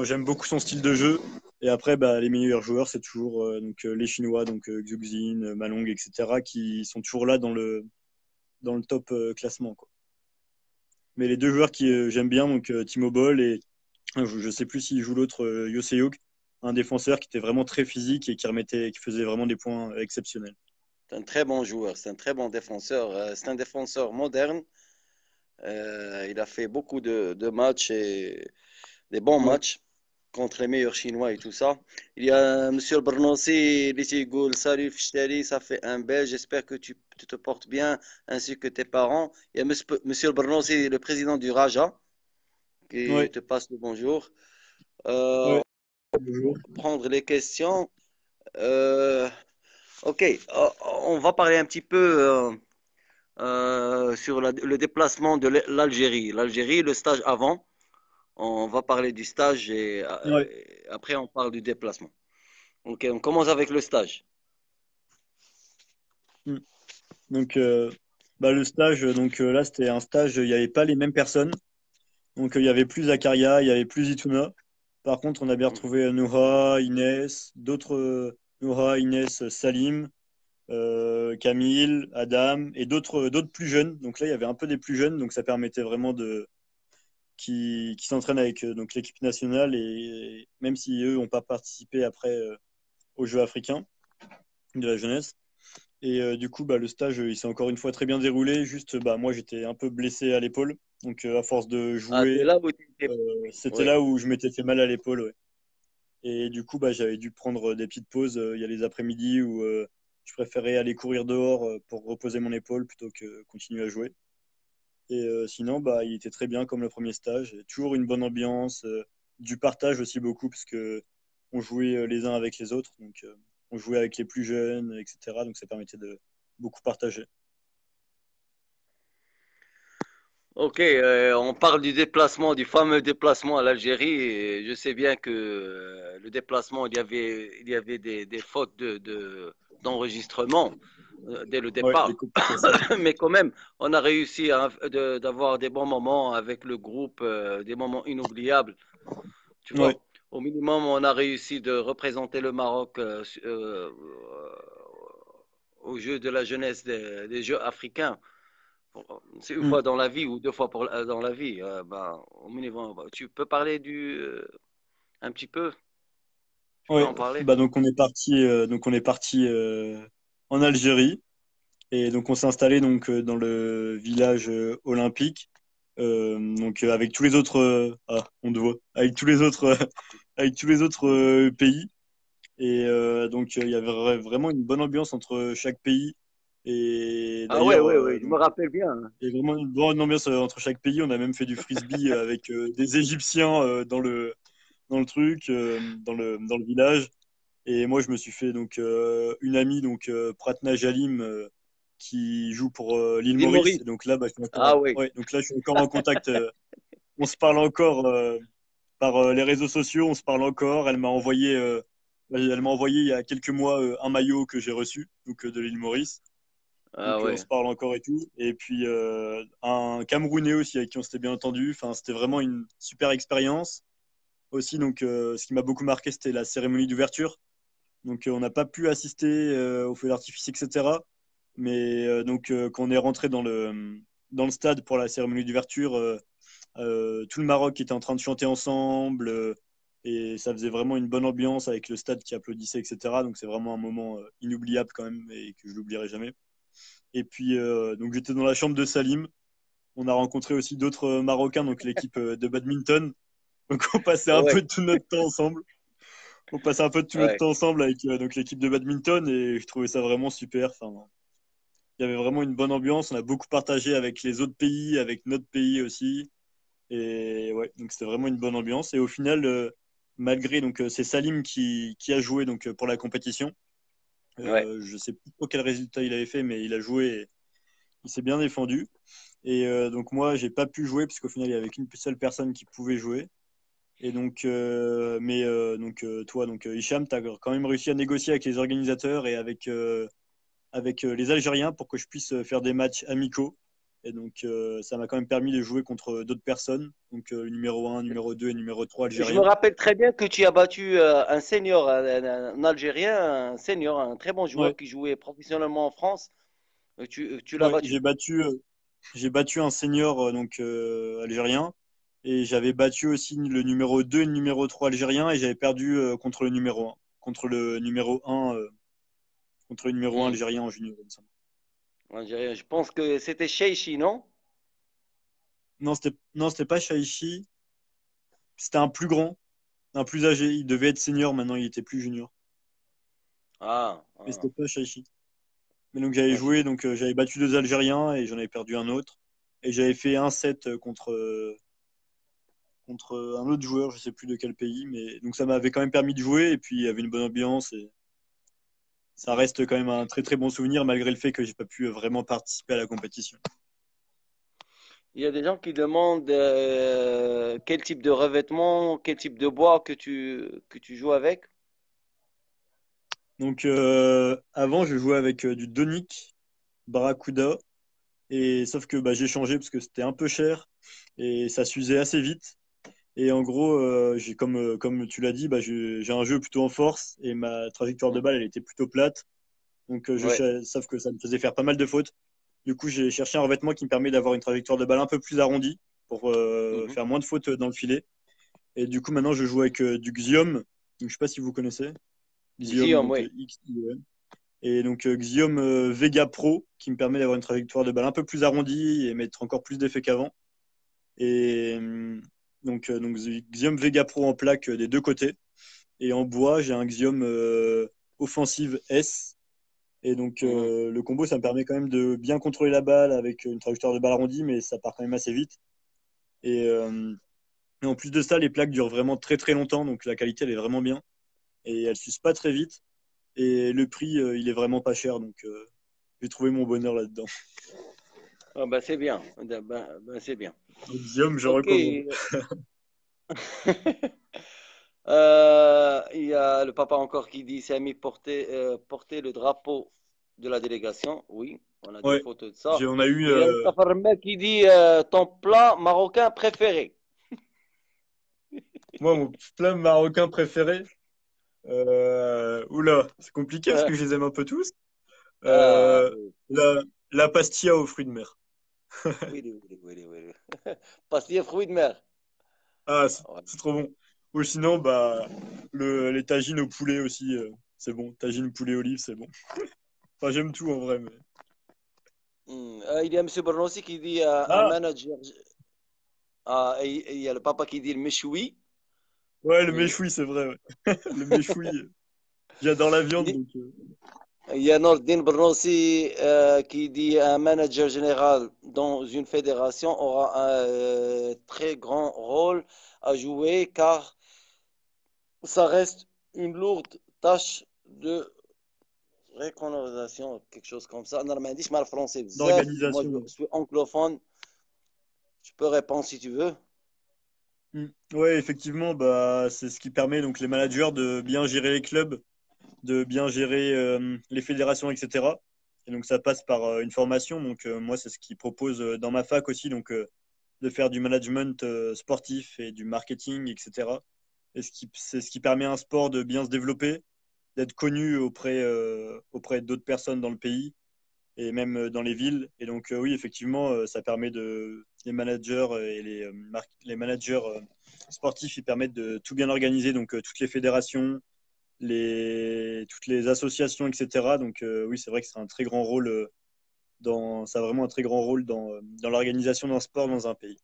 j'aime beaucoup son style de jeu. Et après, bah, les meilleurs joueurs, c'est toujours les Chinois, donc Xu Xin, Malong, etc., qui sont toujours là dans le top classement, quoi. Mais les deux joueurs qui j'aime bien, donc Timo Boll et je ne sais plus s'il joue l'autre, Yoseok, un défenseur qui était vraiment très physique et qui faisait vraiment des points exceptionnels. C'est un très bon joueur, c'est un très bon défenseur. C'est un défenseur moderne. Il a fait beaucoup de matchs et des bons Ouais. matchs contre les meilleurs Chinois et tout ça. Il y a Monsieur Bernossi, Litigul, salut Fishtali, ça fait un bel. J'espère que tu te portes bien, ainsi que tes parents. Il y a Monsieur Bernossi, le président du Raja, qui Ouais. te passe le bonjour. Ouais. On va prendre les questions. Euh, ok, on va parler un petit peu sur le déplacement de l'Algérie. L'Algérie, le stage avant. On va parler du stage Ouais. et après on parle du déplacement. Ok, on commence avec le stage. Mm. Donc, bah, le stage, là, c'était un stage, il n'y avait pas les mêmes personnes. Donc, il y avait plus Zakaria, il y avait plus Ituna. Par contre, on a bien retrouvé Noura, Inès, d'autres Noura, Inès, Salim, Camille, Adam et d'autres plus jeunes. Donc là, il y avait un peu des plus jeunes, donc ça permettait vraiment qui s'entraînent avec donc l'équipe nationale et même si eux n'ont pas participé après aux Jeux africains de la jeunesse. Et du coup, bah, le stage, il s'est encore une fois très bien déroulé. Juste, bah, moi, j'étais un peu blessé à l'épaule. Donc, à force de Ah, c'est jouer, là où tu étais. c'était Oui. là où je m'étais fait mal à l'épaule. Ouais. Et du coup, bah, j'avais dû prendre des petites pauses. Il y a les après-midi où je préférais aller courir dehors pour reposer mon épaule plutôt que continuer à jouer. Et sinon, bah, il était très bien comme le premier stage. Toujours une bonne ambiance, du partage aussi beaucoup, parce que on jouait les uns avec les autres. Donc, on jouait avec les plus jeunes, etc. Donc, ça permettait de beaucoup partager. Ok, on parle du déplacement, du fameux déplacement à l'Algérie. Et je sais bien que le déplacement, il y avait des fautes d'enregistrement dès le Ouais, départ. des complications. Mais quand même, on a réussi d'avoir des bons moments avec le groupe, des moments inoubliables. Tu Ouais, vois, au minimum, on a réussi de représenter le Maroc aux Jeux de la jeunesse des Jeux africains. C'est une mm. fois dans la vie ou deux fois dans la vie. Ben, au minimum, tu peux parler un petit peu, tu peux Ouais. en parler. Bah, donc on est parti en Algérie et donc on s'est installé dans le village olympique. Avec tous les autres on te voit avec tous les autres avec tous les autres pays. Et il y avait vraiment une bonne ambiance entre chaque pays. Et Ah ouais, d'ailleurs, ouais, ouais, je me rappelle bien. il y a vraiment une bonne ambiance entre chaque pays. On a même fait du frisbee avec des Égyptiens dans le truc, dans le village. Et moi, je me suis fait une amie, Pratna Jalim, qui joue pour l'île L'île Maurice. Maurice. Et donc là, bah, Ah oui. ouais, donc là, je suis encore en contact. On se parle encore par les réseaux sociaux. On se parle encore. Elle m'a envoyé il y a quelques mois un maillot que j'ai reçu, de l'île Maurice. Ah Donc on ouais. se parle encore et tout. Et puis un Camerounais aussi avec qui on s'était bien entendu. Enfin, c'était vraiment une super expérience. Aussi, ce qui m'a beaucoup marqué, c'était la cérémonie d'ouverture. Donc on n'a pas pu assister au feu d'artifice, etc. Mais quand on est rentré dans le stade pour la cérémonie d'ouverture, tout le Maroc était en train de chanter ensemble et ça faisait vraiment une bonne ambiance avec le stade qui applaudissait, etc. Donc c'est vraiment un moment inoubliable quand même et que je l'oublierai jamais. Et puis j'étais dans la chambre de Salim. On a rencontré aussi d'autres Marocains, donc l'équipe de badminton. Donc on passait un Ouais, peu tout notre temps ensemble. On passait un peu de tout notre ouais. temps ensemble avec l'équipe de badminton et je trouvais ça vraiment super. Enfin, il y avait vraiment une bonne ambiance. On a beaucoup partagé avec les autres pays, avec notre pays aussi. Et ouais, donc c'était vraiment une bonne ambiance. Et au final, malgré c'est Salim qui a joué pour la compétition. Ouais. Je sais plus trop quel résultat il avait fait, mais il a joué. Et il s'est bien défendu. Et donc moi, j'ai pas pu jouer parce qu'au final, il y avait qu'une seule personne qui pouvait jouer. Et toi, Hicham, tu as quand même réussi à négocier avec les organisateurs et avec les Algériens pour que je puisse faire des matchs amicaux. Et donc, ça m'a quand même permis de jouer contre d'autres personnes. Donc, le numéro un, numéro 2 et numéro 3 Je me algérien. rappelle très bien que tu as battu un senior, un Algérien, un senior, un très bon joueur Ouais, qui jouait professionnellement en France. Tu l'as ouais, battu. j'ai battu un senior algérien. Et j'avais battu aussi le numéro 2 et le numéro 3 algérien. Et j'avais perdu contre le numéro un. Contre le numéro un Hmm. algérien en junior, il me semble. Algérien. Je pense que c'était Cheichi, non? Non, c'était pas Shaichi. C'était un plus grand, un plus âgé. Il devait être senior, maintenant il était plus junior. Ah, Mais ah. c'était pas Shaichi. Mais donc j'avais Ouais, joué, donc j'avais battu deux Algériens et j'en avais perdu un autre. Et j'avais fait un set contre un autre joueur, je sais plus de quel pays. Mais donc ça m'avait quand même permis de jouer et puis il y avait une bonne ambiance et ça hmm. reste quand même un très très bon souvenir malgré le fait que j'ai pas pu vraiment participer à la compétition. Il y a des gens qui demandent quel type de revêtement, quel type de bois que tu joues avec. Donc avant je jouais avec du Donic, Barracuda. Et sauf que bah, j'ai changé parce que c'était un peu cher et ça s'usait assez vite. Et en gros, comme tu l'as dit, bah, j'ai un jeu plutôt en force et ma trajectoire de Hmm. balle, elle était plutôt plate. Donc, Ouais. sauf que ça me faisait faire pas mal de fautes. Du coup, j'ai cherché un revêtement qui me permet d'avoir une trajectoire de balle un peu plus arrondie pour Mhm. faire moins de fautes dans le filet. Et du coup, maintenant, je joue avec du Xiom. Donc, je sais pas si vous connaissez. Xiom, Guillaume, donc oui. X-I-O-M. Et donc, Xiom Vega Pro qui me permet d'avoir une trajectoire de balle un peu plus arrondie et mettre encore plus d'effets qu'avant. Et donc Xiom Vega Pro en plaque des deux côtés. Et en bois, j'ai un Xiom offensive S. Et donc Mhm. le combo, ça me permet quand même de bien contrôler la balle avec une trajectoire de balle arrondie, mais ça part quand même assez vite. Et en plus de ça, les plaques durent vraiment très très longtemps, donc la qualité, elle est vraiment bien. Et elles s'usent pas très vite. Et le prix, il est vraiment pas cher, donc j'ai trouvé mon bonheur là-dedans. Ah, bah, c'est bien. Ben, c'est bien. Donc Xiom, je Ok. recommande. Il y a le papa encore qui dit Samy porter le drapeau de la délégation. Oui, on a des Ouais, photos de ça. on a eu Il y a Mustafa Remek qui dit ton plat marocain préféré. moi mon plat marocain préféré. Oula, c'est compliqué parce Euh, que je les aime un peu tous. ah, Euh, oui, la pastilla aux fruits de mer. oui, oui, oui, oui, oui. Pastille fruits de mer. Ah, Ouais. c'est trop bon. Ou sinon, bah, les tagines au poulet aussi, c'est bon. Tagine poulet olive, c'est bon. Enfin, j'aime tout en vrai. Mais... Il y a M. Bernossi qui dit un Ah, manager. Il y a le papa qui dit le méchoui. ouais, le Oui. méchoui, c'est vrai. Ouais. Le méchoui, j'adore la viande, donc. Il y a Nordin Bernossi qui dit un manager général dans une fédération aura un très grand rôle à jouer car ça reste une lourde tâche de réconorisation, quelque chose comme ça. Non, mais dis mal français. Moi, D'organisation. je suis anglophone. Tu peux répondre si tu veux. Mm. Ouais, effectivement, bah, c'est ce qui permet donc les managers de bien gérer les clubs, de bien gérer les fédérations, etc. Et donc ça passe par une formation. Donc moi, c'est ce qu'ils proposent dans ma fac aussi, donc de faire du management sportif et du marketing, etc. Et c'est ce qui permet à un sport de bien se développer, d'être connu auprès d'autres personnes dans le pays et même dans les villes. Et donc oui, effectivement, ça permet les managers et les managers sportifs, ils permettent de tout bien organiser, donc toutes les fédérations, toutes les associations, etc. Donc oui, c'est vrai que c'est un très grand rôle ça a vraiment un très grand rôle dans l'organisation d'un sport dans un pays.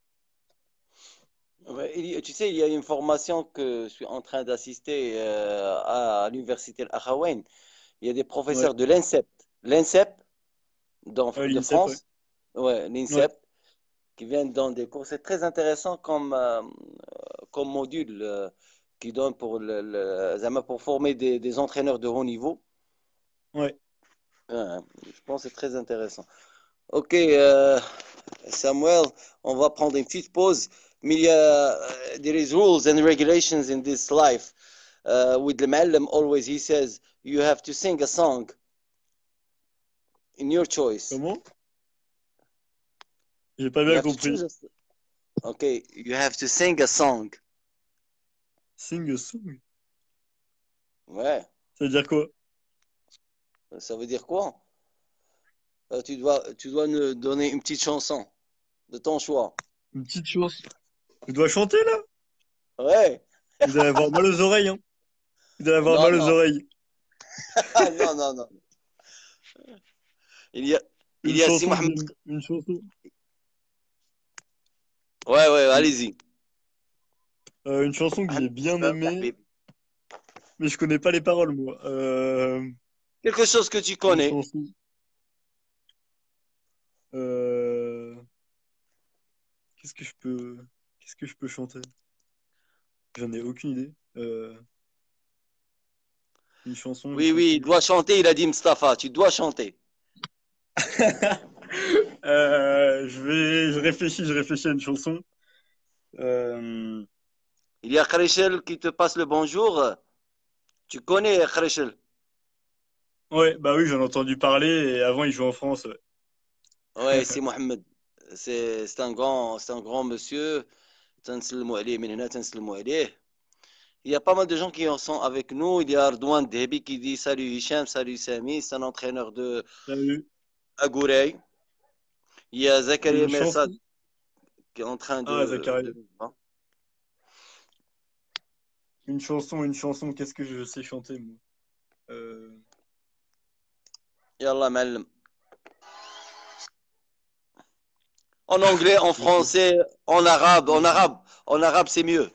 Ouais, tu sais, il y a une formation que je suis en train d'assister à l'université Al-Akhawain. Il y a des Ouais, professeurs de l'INSEP. L'INSEP de l'INSEP, ouais. France, ouais, Ouais, l'INSEP, qui viennent dans des cours. C'est très intéressant comme module qui donne zama pour former des entraîneurs de haut niveau. ouais. Je pense que c'est très intéressant. Ok, Samuel, on va prendre une petite pause. Mais there is rules and regulations in this life. With the معلم always he says you have to sing a song in your choice. Comment? J'ai pas You bien have to choose compris. okay, you have to sing a song. Sing a song. Ouais, Ça veut dire quoi? ça veut dire quoi? Tu dois nous donner une petite chanson de ton choix. Une petite chose. Je dois chanter là? Ouais. Vous allez avoir mal aux oreilles, hein? Vous allez avoir Non, mal aux non. oreilles. Non, non, non. Il y a, il Une y a Si chanson que Mohamed. j'aime. Une chanson. Ouais, ouais, allez-y. Une chanson que j'ai bien aimée, Habib. mais je connais pas les paroles, moi. Quelque chose que tu Une connais. chanson. Euh, Qu'est-ce que je peux. Qu'est-ce que je peux chanter? J'en ai aucune idée. Une chanson, une Oui, oui, il chanson. doit chanter, il a dit Mustapha, tu dois chanter. Je réfléchis à une chanson. Euh, Il y a Khrechel qui te passe le bonjour. Tu connais Khrechel? Ouais, bah oui, j'en ai entendu parler et avant il jouait en France. Ouais. Ouais, c'est Mohamed. C'est un grand monsieur. تنسلموا عليه من هنا تنسلموا عليه. Il y a pas mal de gens qui en sont avec nous. Il y a Ardouane Debi qui dit salut Hicham, salut Sami. C'est un entraîneur de Salut. Agourey. Il y a Et Zakaria une Messad chanson. qui est en train Ah, Zachary. de... Une chanson, qu'est-ce que je sais chanter, moi? Euh, Yallah, معلم. En anglais, en je sais. français, en arabe, en arabe. En arabe, c'est mieux.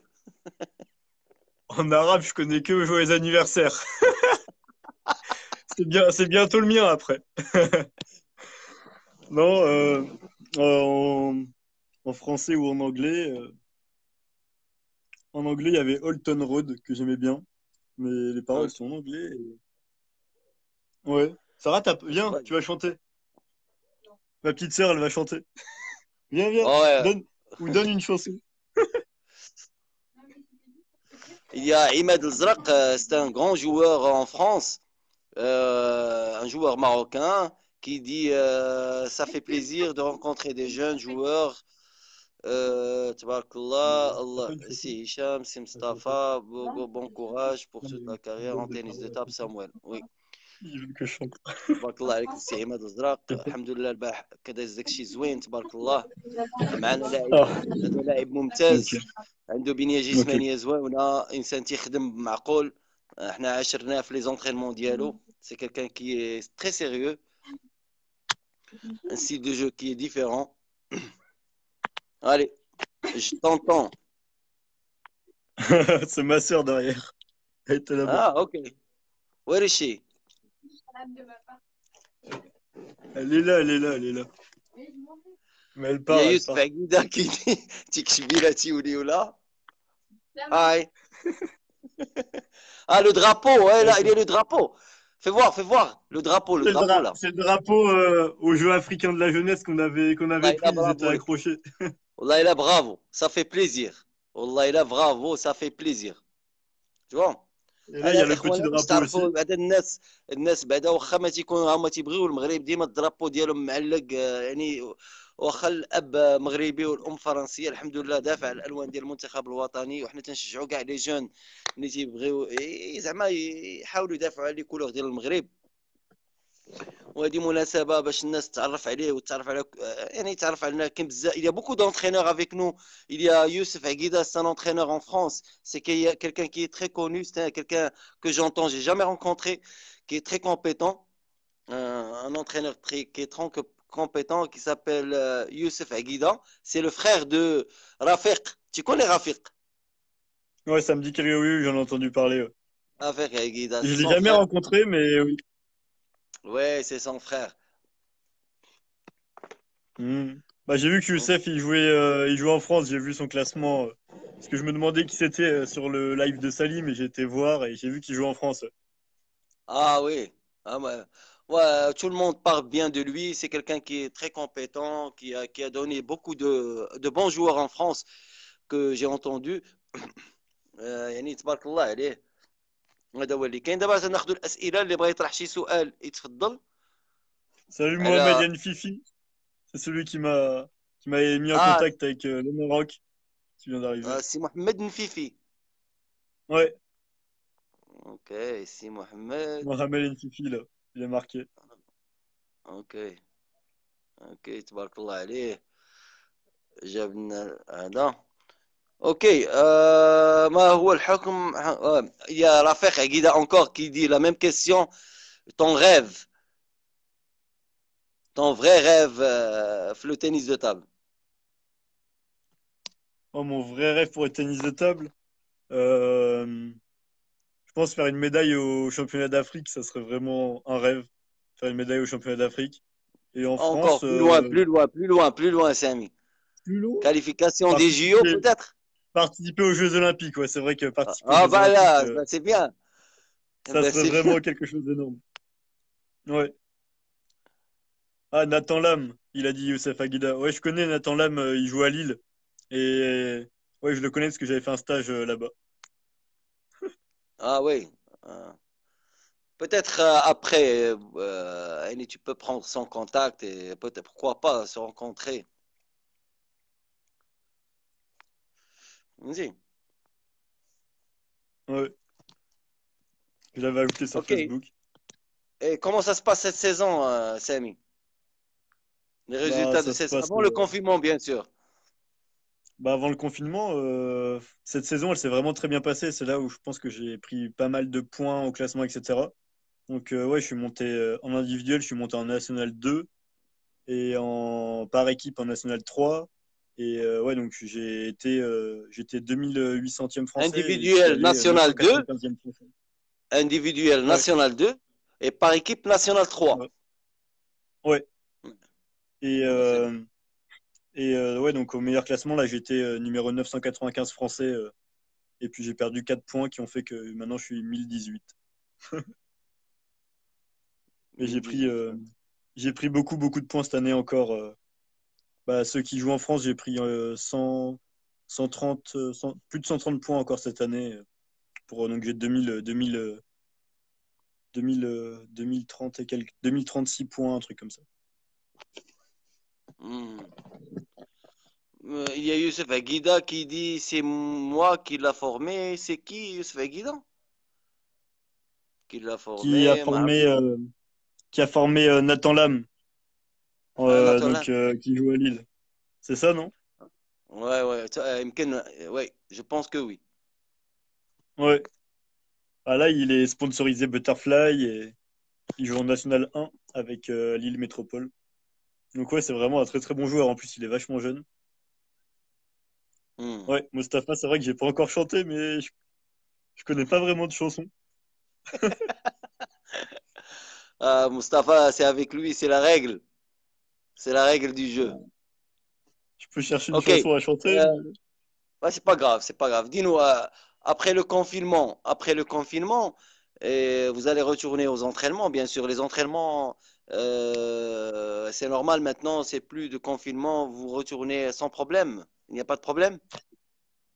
En arabe, je connais que Joyeux anniversaire. C'est bientôt le mien après. Non, en, en français ou en anglais. En anglais, il y avait Holton Road que j'aimais bien, mais les paroles sont en anglais. Ouais. Sarah, viens, Ouais. tu vas chanter. Ma petite sœur, elle va chanter. Viens, viens, Ouais. donne donne une chanson. Il y a Imad El-Zraq, c'est un grand joueur en France, un joueur marocain qui dit ça fait plaisir de rencontrer des jeunes joueurs. Tabarakallah, T'as pas Allah, une chanson? c'est Hicham, c'est À chanter. Mustafa, bon courage pour Non, mais toute la une carrière belle en de tennis de paroles à table, chanter. Samuel. Oui. Il veut que je chante. تبارك الله عليك السي عماد الزرق الحمد لله البارح كذا داك الشيء زوين تبارك الله معنا لاعب Ah, هذا لاعب ok. ممتاز عنده بنيه Ok. جسمانيه زوينه انسان تيخدم بمعقول احنا عاشرناه في لي زونترينمون ديالو سي كيلكان كي est très sérieux un style de jeu qui est différent allez je t'entends C'est ma sœur derrière. Elle était là-bas. ah ok وين الشيء Elle est là, elle est là, elle est là. Mais elle il y a part, elle Youssef part. Aguida qui dit تيكشبيلاتي ولي ولا هاي ah le drapeau ouais Elle là il part. est le drapeau fais voir le drapeau là C'est le drapeau aux Jeux africains de la jeunesse qu'on avait والله pris, الا ils étaient برافو لك accrochés. والله الا برافو ça fait plaisir والله الا برافو ça fait plaisir tu vois Et là, il y انا a le petit الاخوان باش drapeau تعرفوا aussi. بعد الناس بعدا واخا ما تيكونوا هما تيبغيو المغرب ديما الدرابو ديالهم معلق يعني واخا الاب مغربي والام فرنسيه الحمد لله دافع على الالوان ديال المنتخب الوطني وحنا تنشجعوا كاع لي جون اللي تيبغيو زعما يحاولوا يدافعوا على لي كولور ديال المغرب وهذه مناسبه باش الناس تعرف عليه وتعرف على يعني تعرف علينا كاين بزاف il y a beaucoup d'entraîneurs avec nous il y a Youssef Aguida c'est un entraîneur en France c'est quelqu'un qui est très connu c'est quelqu'un que j'entends j'ai jamais rencontré qui est très compétent un entraîneur qui est très compétent qui s'appelle Youssef Aguida c'est le frère de Rafiq tu connais Rafiq Ouais, ça me dit quelque chose, oui, j'en ai entendu parler. Ouais. Rafiq Aguida Je c'est l'ai son jamais frère rencontré, mais oui. ouais c'est son frère. Hmm. Bah, j'ai vu que Youssef, il jouait en France, j'ai vu son classement. Parce que je me demandais qui c'était sur le live de Salim, et j'ai été voir et j'ai vu qu'il jouait en France. Ah oui, ah, ouais. Ouais, tout le monde parle bien de lui. C'est quelqu'un qui est très compétent, qui a donné beaucoup de bons joueurs en France que j'ai entendu. يعني تبارك الله عليه. هذا هو اللي كاين دابا ناخذ الاسئله اللي بغى يطرح شي سؤال يتفضل Salut Mohamed على Yann Fifi, c'est celui qui m'a. qui m'avait mis en Ah, contact avec le Maroc, qui vient d'arriver. c'est Mohamed Nfifi. Ouais, Ok, c'est Mohamed. Mohamed Nfifi, là, il est marqué. Ok, ok, tabarakallah عليه. جاب لنا هذا. Ok, ما هو الحكم il y a Rafik Aguida encore qui dit la même question. Ton rêve, ton vrai rêve le tennis de table. Oh, mon vrai rêve pour le tennis de table, euh, je pense faire une médaille au championnat d'Afrique, ça serait vraiment un rêve. Faire une médaille au championnat d'Afrique. Et en France, Encore plus loin, plus loin, plus loin, plus loin, Samy. plus loin, Qualification des JO participer, peut-être. participer aux Jeux Olympiques. Ouais, c'est vrai que participer aux Ah Jeux bah Olympiques, là, bah, c'est bien. ça Bah, serait c'est bien. vraiment quelque chose d'énorme. Ouais. Ah, Nathan Lam, il a dit Youssef Aguida. Ouais, je connais Nathan Lam, il joue à Lille. Et ouais, je le connais parce que j'avais fait un stage là-bas. Ah oui. Ah. Peut-être après, Annie, tu peux prendre son contact et peut-être pourquoi pas se rencontrer. Vas-y. Ouais, je l'avais ajouté sur Ok. Facebook. Et comment ça se passe cette saison, Samy? Les Bah, résultats de ça se cette saison passe. avant le confinement, bien sûr. Bah, avant le confinement, cette saison, elle s'est vraiment très bien passée. C'est là où je pense que j'ai pris pas mal de points au classement, etc. Donc, ouais, je suis monté en individuel, je suis monté en National 2 et par équipe en National 3. Et ouais, donc j'étais 2800e français et je suis Individuel allé national 2, 995e français. individuel Ouais, national 2 et par équipe national 3. ouais, ouais. Et, Ah, c'est bien. ouais, donc au meilleur classement, là, j'étais numéro 995 français. Et puis j'ai perdu 4 points qui ont fait que maintenant je suis 1018. Mais 1018. j'ai pris beaucoup, beaucoup de points cette année encore. Bah, ceux qui jouent en France, j'ai pris 100, 130, plus de 130 points encore cette année. Donc j'ai 2030 et quelques, 2036 points, un truc comme ça. Hmm. Il y a Youssef Aguida qui dit c'est moi qui l'a formé. C'est qui Youssef Aguida? Qui l'a Qui a formé? formé, euh, qui a formé Nathan Lam, Anatola. donc qui joue à Lille. C'est ça, non? Ouais, ouais, ouais, je pense que oui. Ouais. Ah, là, il est sponsorisé Butterfly et il joue en National 1 avec Lille Métropole. Donc ouais, c'est vraiment un très très bon joueur. En plus, il est vachement jeune. Hmm. Ouais, Mustapha, c'est vrai que j'ai pas encore chanté, mais je connais pas vraiment de chansons. Ah, Mustapha, c'est avec lui, c'est la règle. C'est la règle du jeu. Je peux chercher une Ok. chanson à chanter, mais... Ouais, c'est pas grave, c'est pas grave. Dis-nous, après le confinement, vous allez retourner aux entraînements, bien sûr. Les entraînements, c'est normal maintenant, c'est plus de confinement, vous retournez sans problème. Il n'y a pas de problème?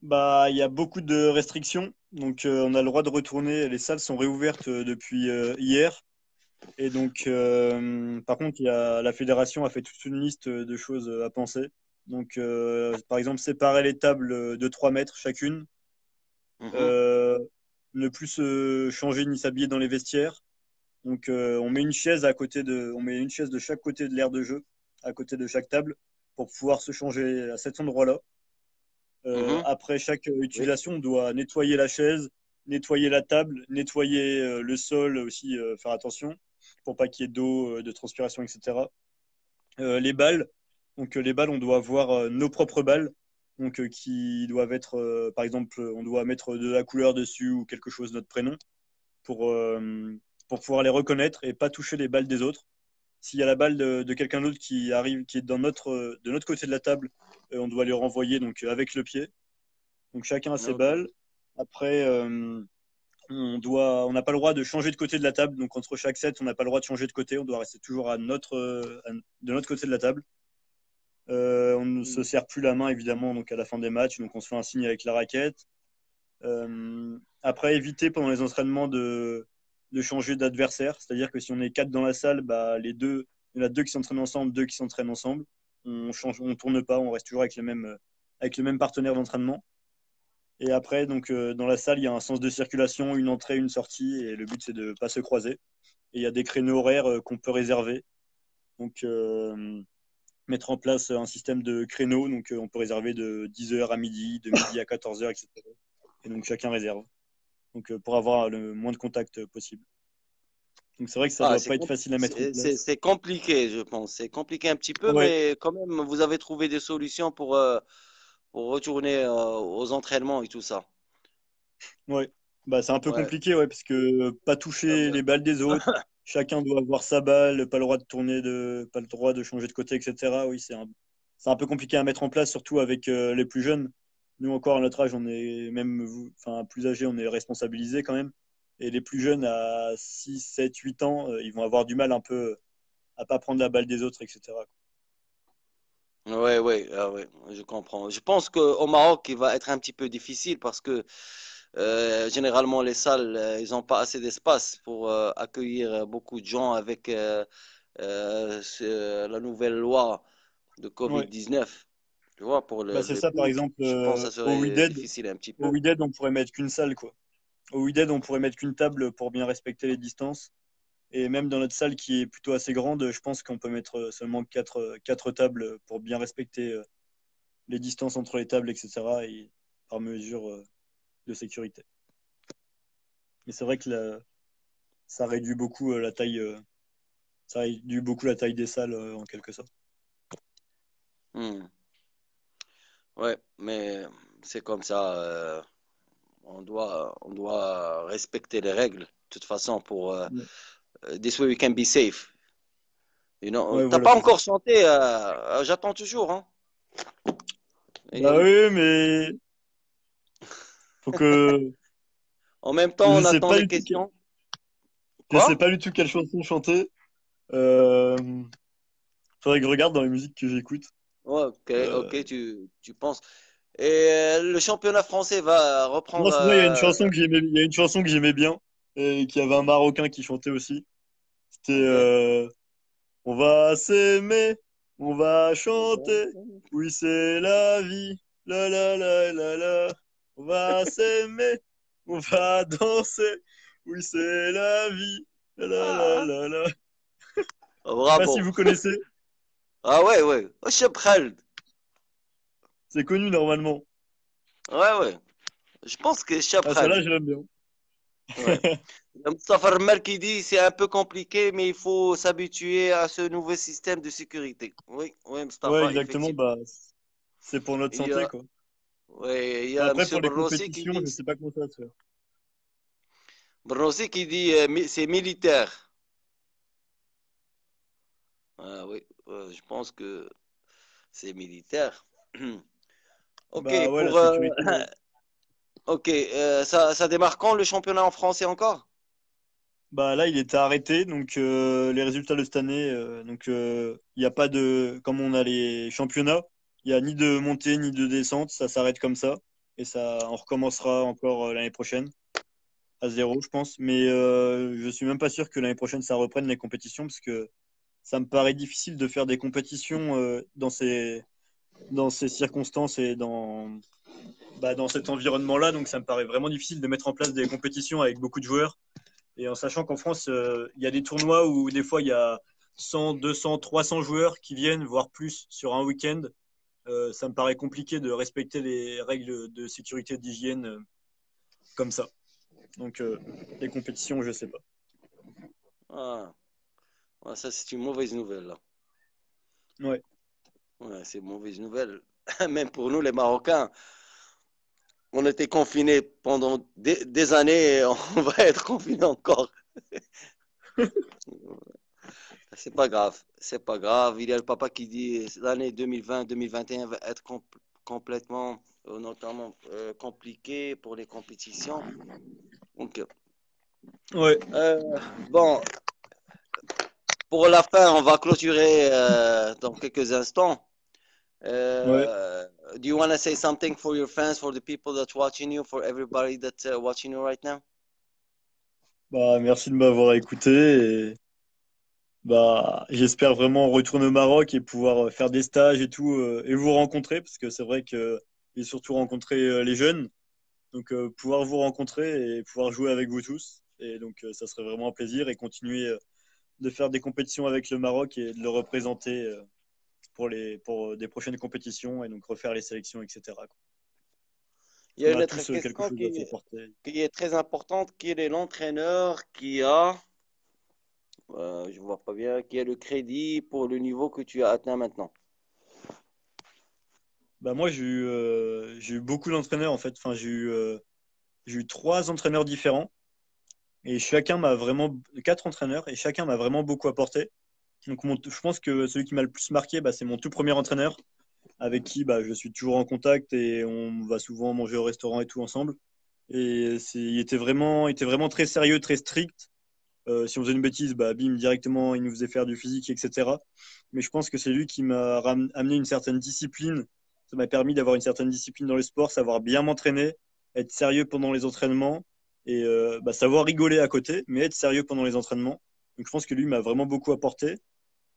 Bah, il y a beaucoup de restrictions. Donc, on a le droit de retourner. Les salles sont réouvertes depuis hier. Et donc, par contre, la fédération a fait toute une liste de choses à penser. Donc, par exemple, séparer les tables de 3 mètres chacune. Mhm. Euh, ne plus se changer ni s'habiller dans les vestiaires. Donc, on met une chaise de chaque côté de l'aire de jeu, à côté de chaque table, pour pouvoir se changer à cet endroit-là. Mhm. Après chaque Oui. utilisation, on doit nettoyer la chaise, nettoyer la table, nettoyer le sol aussi, faire attention pour pas qu'il y ait d'eau, de transpiration, etc. Les balles, donc les balles, on doit avoir nos propres balles, donc qui doivent être, par exemple, on doit mettre de la couleur dessus ou quelque chose, notre prénom, pour, euh, pour pouvoir les reconnaître et pas toucher les balles des autres. S'il y a la balle de quelqu'un d'autre qui arrive, qui est de notre côté de la table, on doit les renvoyer donc avec le pied. Donc chacun a ses Ok. balles. Après, on n'a pas le droit de changer de côté de la table. Donc entre chaque set, on n'a pas le droit de changer de côté. On doit rester toujours de notre côté de la table. On ne se serre plus la main évidemment donc à la fin des matchs. Donc on se fait un signe avec la raquette. Après, éviter pendant les entraînements de changer d'adversaire. C'est-à-dire que si on est quatre dans la salle, bah, il y en a deux qui s'entraînent ensemble, deux qui s'entraînent ensemble. on change, on tourne pas, on reste toujours avec le même partenaire d'entraînement. Et après, donc, dans la salle, il y a un sens de circulation, une entrée, une sortie, et le but, c'est de ne pas se croiser. Et il y a des créneaux horaires qu'on peut réserver. Donc, mettre en place un système de créneaux. Donc, on peut réserver de 10h à midi, de midi à 14h, etc. Et donc, chacun réserve. Donc, pour avoir le moins de contacts possible. Donc, c'est vrai que ça ne Ah, doit pas être facile à mettre en place. c'est compliqué, je pense. C'est compliqué un petit peu, Ouais, mais quand même, vous avez trouvé des solutions pour retourner aux entraînements et tout ça. ouais. Bah, c'est un peu Ouais. compliqué, ouais, parce que pas toucher les balles des autres. Chacun doit avoir sa balle, pas le droit de tourner, pas le droit de changer de côté, etc. Oui, c'est un peu compliqué à mettre en place, surtout avec les plus jeunes. Nous encore, à notre âge, on est même, enfin, plus âgés, on est responsabilisés quand même. Et les plus jeunes, à 6 7 8 ans, ils vont avoir du mal un peu à pas prendre la balle des autres, etc. Ouais, ouais, ah ouais, je comprends. Je pense qu'au Maroc, il va être un petit peu difficile parce que généralement les salles, ils n'ont pas assez d'espace pour accueillir beaucoup de gens avec la nouvelle loi de Ouais. Covid-19. Tu vois, pour Bah, c'est le ça, par pic, exemple, je pense que ça au serait WIDED, difficile un petit au peu. WIDED, on pourrait mettre qu'une salle, quoi. Au WIDED, on pourrait mettre qu'une table pour bien respecter les distances. Et même dans notre salle qui est plutôt assez grande, je pense qu'on peut mettre seulement quatre tables pour bien respecter les distances entre les tables, etc. Et par mesure de sécurité. Mais c'est vrai que ça réduit beaucoup ça réduit beaucoup la taille des salles en quelque sorte. Hmm. Ouais, mais c'est comme ça. On doit respecter les règles. De toute façon, pour Ouais, this way we can be safe. You know, ouais, t'as voilà, pas c'est ça. encore chanté, j'attends toujours, hein. Bah Et oui, mais faut que en même temps, je on sais attend pas les du tout questions. je sais Quoi? pas du tout quelle chanson chanter. Euh, Faudrait que je regarde dans les musiques que j'écoute. Ouais, ok, Euh, ok, tu penses. Et le championnat français va Non, reprendre. sinon il y a une chanson que j'aimais bien et qui avait un Marocain qui chantait aussi. C'était Ok. On va s'aimer, on va chanter. Oui, c'est la vie. La la la la la. On va s'aimer, on va danser. Oui, c'est la vie. La la la Ah, la la. Je sais pas si bravo. vous connaissez. Ah ouais, ouais. Cheb Khaled. C'est connu normalement. Ouais, ouais. Je pense que Cheb Ah, celle-là, Khaled. je l'aime bien. Ouais. Mustafa Remer qui dit c'est un peu compliqué, mais il faut s'habituer à ce nouveau système de sécurité. Oui, oui, Ouais, Mustafa, exactement. effectivement. Bah, c'est pour notre Il y santé, a, quoi. ouais, il y Bah, a après, M. pour les Brossi qui compétitions, dit, je sais pas comment ça va se faire. Brossi qui dit c'est militaire. Ah oui, je pense que c'est militaire. Ok, Bah, ouais, la pour sécurité, ouais. ok, ça démarre quand le championnat en français encore? Bah là, il était arrêté, donc les résultats de cette année, donc il n'y a pas de, comme on a les championnats, il n'y a ni de montée ni de descente, ça s'arrête comme ça, et ça, on recommencera encore l'année prochaine à zéro, je pense. Mais je suis même pas sûr que l'année prochaine ça reprenne les compétitions, parce que ça me paraît difficile de faire des compétitions dans ces circonstances et dans cet environnement-là, donc ça me paraît vraiment difficile de mettre en place des compétitions avec beaucoup de joueurs. Et en sachant qu'en France, il y a des tournois où des fois il y a 100, 200, 300 joueurs qui viennent, voire plus, sur un week-end. Ça me paraît compliqué de respecter les règles de sécurité d'hygiène comme ça. Donc, les compétitions, je sais pas. Ah, ouais, ça c'est une mauvaise nouvelle là. Ouais, Ouais, c'est une mauvaise nouvelle. Même pour nous les Marocains, on était confinés pendant des années et on va être confinés encore. C'est pas grave, c'est pas grave. Il y a le papa qui dit l'année 2020-2021 va être complètement, notamment compliquée pour les compétitions. Donc, ouais, bon, pour la fin, on va clôturer dans quelques instants. ouais. Do you want to say something for your fans, for the people that's watching you, for everybody that's watching you right now? Bah, merci de m'avoir écouté Bah, j'espère vraiment retourner au Maroc et pouvoir faire des stages et tout et vous rencontrer parce que c'est vrai que et surtout rencontrer les jeunes. Donc pouvoir vous rencontrer et pouvoir jouer avec vous tous. Et donc ça serait vraiment un plaisir et continuer de faire des compétitions avec le Maroc et de le représenter pour des prochaines compétitions et donc refaire les sélections, etc. Quoi. Il Parce y a qu'on une a autre tous quelque question chose à s'apporter. qui est très importante. Quel est l'entraîneur qui a, je vois pas bien, qui a le crédit pour le niveau que tu as atteint maintenant? Bah moi j'ai eu beaucoup d'entraîneurs en fait. Enfin j'ai eu trois entraîneurs différents et chacun m'a vraiment quatre entraîneurs et chacun m'a vraiment beaucoup apporté. Donc je pense que celui qui m'a le plus marqué, bah, c'est mon tout premier entraîneur avec qui bah, je suis toujours en contact et on va souvent manger au restaurant et tout ensemble. Et il était vraiment très sérieux, très strict. Si on faisait une bêtise, bah, bim, directement, il nous faisait faire du physique, etc. Mais je pense que c'est lui qui m'a amené une certaine discipline. Ça m'a permis d'avoir une certaine discipline dans le sport, savoir bien m'entraîner, être sérieux pendant les entraînements et bah, savoir rigoler à côté, mais être sérieux pendant les entraînements. Donc je pense que lui m'a vraiment beaucoup apporté.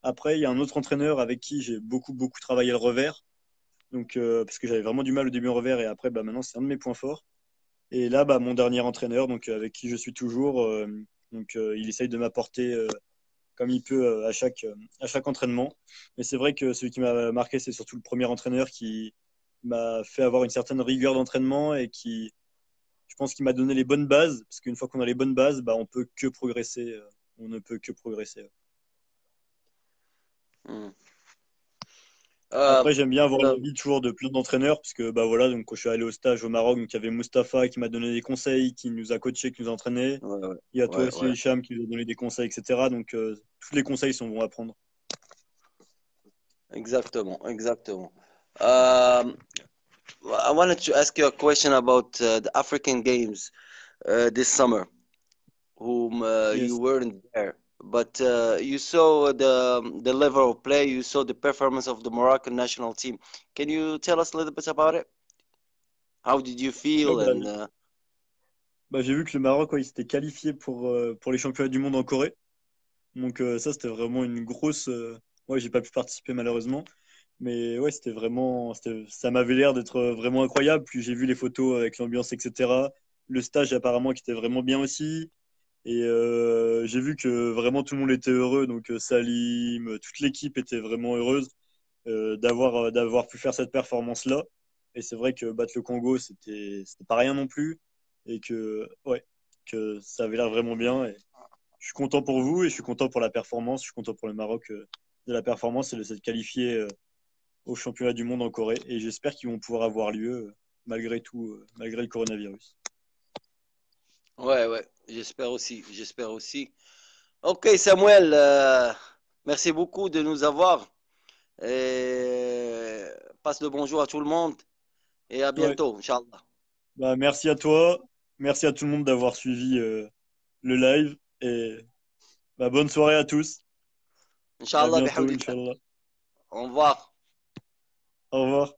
Après, il y a un autre entraîneur avec qui j'ai beaucoup travaillé le revers. Donc, parce que j'avais vraiment du mal au début en revers et après, bah, maintenant, c'est un de mes points forts. Et là, bah, mon dernier entraîneur, donc avec qui je suis toujours, il essaye de m'apporter comme il peut à chaque entraînement. Mais c'est vrai que celui qui m'a marqué, c'est surtout le premier entraîneur qui m'a fait avoir une certaine rigueur d'entraînement et qui, je pense, qu'il m'a donné les bonnes bases. Parce qu'une fois qu'on a les bonnes bases, bah, on peut que progresser. On ne peut que progresser. Hmm. Après, Euh, j'aime bien avoir euh, l'avis toujours de plein d'entraîneurs, parce que bah voilà, donc quand je suis allé au stage au Maroc, donc il y avait Mustapha qui m'a donné des conseils, qui nous a coachés, qui nous a entraînés. ouais, ouais, Il y a toi ouais, aussi, ouais. Hicham, qui nous a donné des conseils, etc. Donc tous les conseils sont bons à prendre. Exactement, exactement. Um, I wanted to ask you a question about the African Games this summer, whom you Yes. weren't there, but you saw the level of play, you saw the performance of the Moroccan national team. Can you tell us a little bit about it? How did you Ouais, feel? bah, And bah, j'ai vu que le Maroc, ouais, il s'était qualifié pour les championnats du monde en Corée. Donc ça, c'était vraiment une grosse. Ouais, j'ai pas pu participer malheureusement. Mais ouais, ça m'avait l'air d'être vraiment incroyable. Puis j'ai vu les photos avec l'ambiance, etc. Le stage apparemment qui était vraiment bien aussi. Et j'ai vu que vraiment tout le monde était heureux, donc Salim, toute l'équipe était vraiment heureuse d'avoir pu faire cette performance-là. Et c'est vrai que battre le Congo, c'était pas rien non plus. Et que, ouais, que ça avait l'air vraiment bien. Et je suis content pour vous et je suis content pour la performance. Je suis content pour le Maroc de la performance et de s'être qualifié au championnat du monde en Corée. Et j'espère qu'ils vont pouvoir avoir lieu malgré tout, malgré le coronavirus. ouais, ouais, j'espère aussi, j'espère aussi. Ok, Samuel, merci beaucoup de nous avoir. Et passe le bonjour à tout le monde et à Ouais. bientôt, Inch'Allah. Bah, merci à toi. Merci à tout le monde d'avoir suivi le live. Et bah, bonne soirée à tous. Et à Inch'Allah, bientôt, بحول الله. Inch'Allah. Au revoir. Au revoir.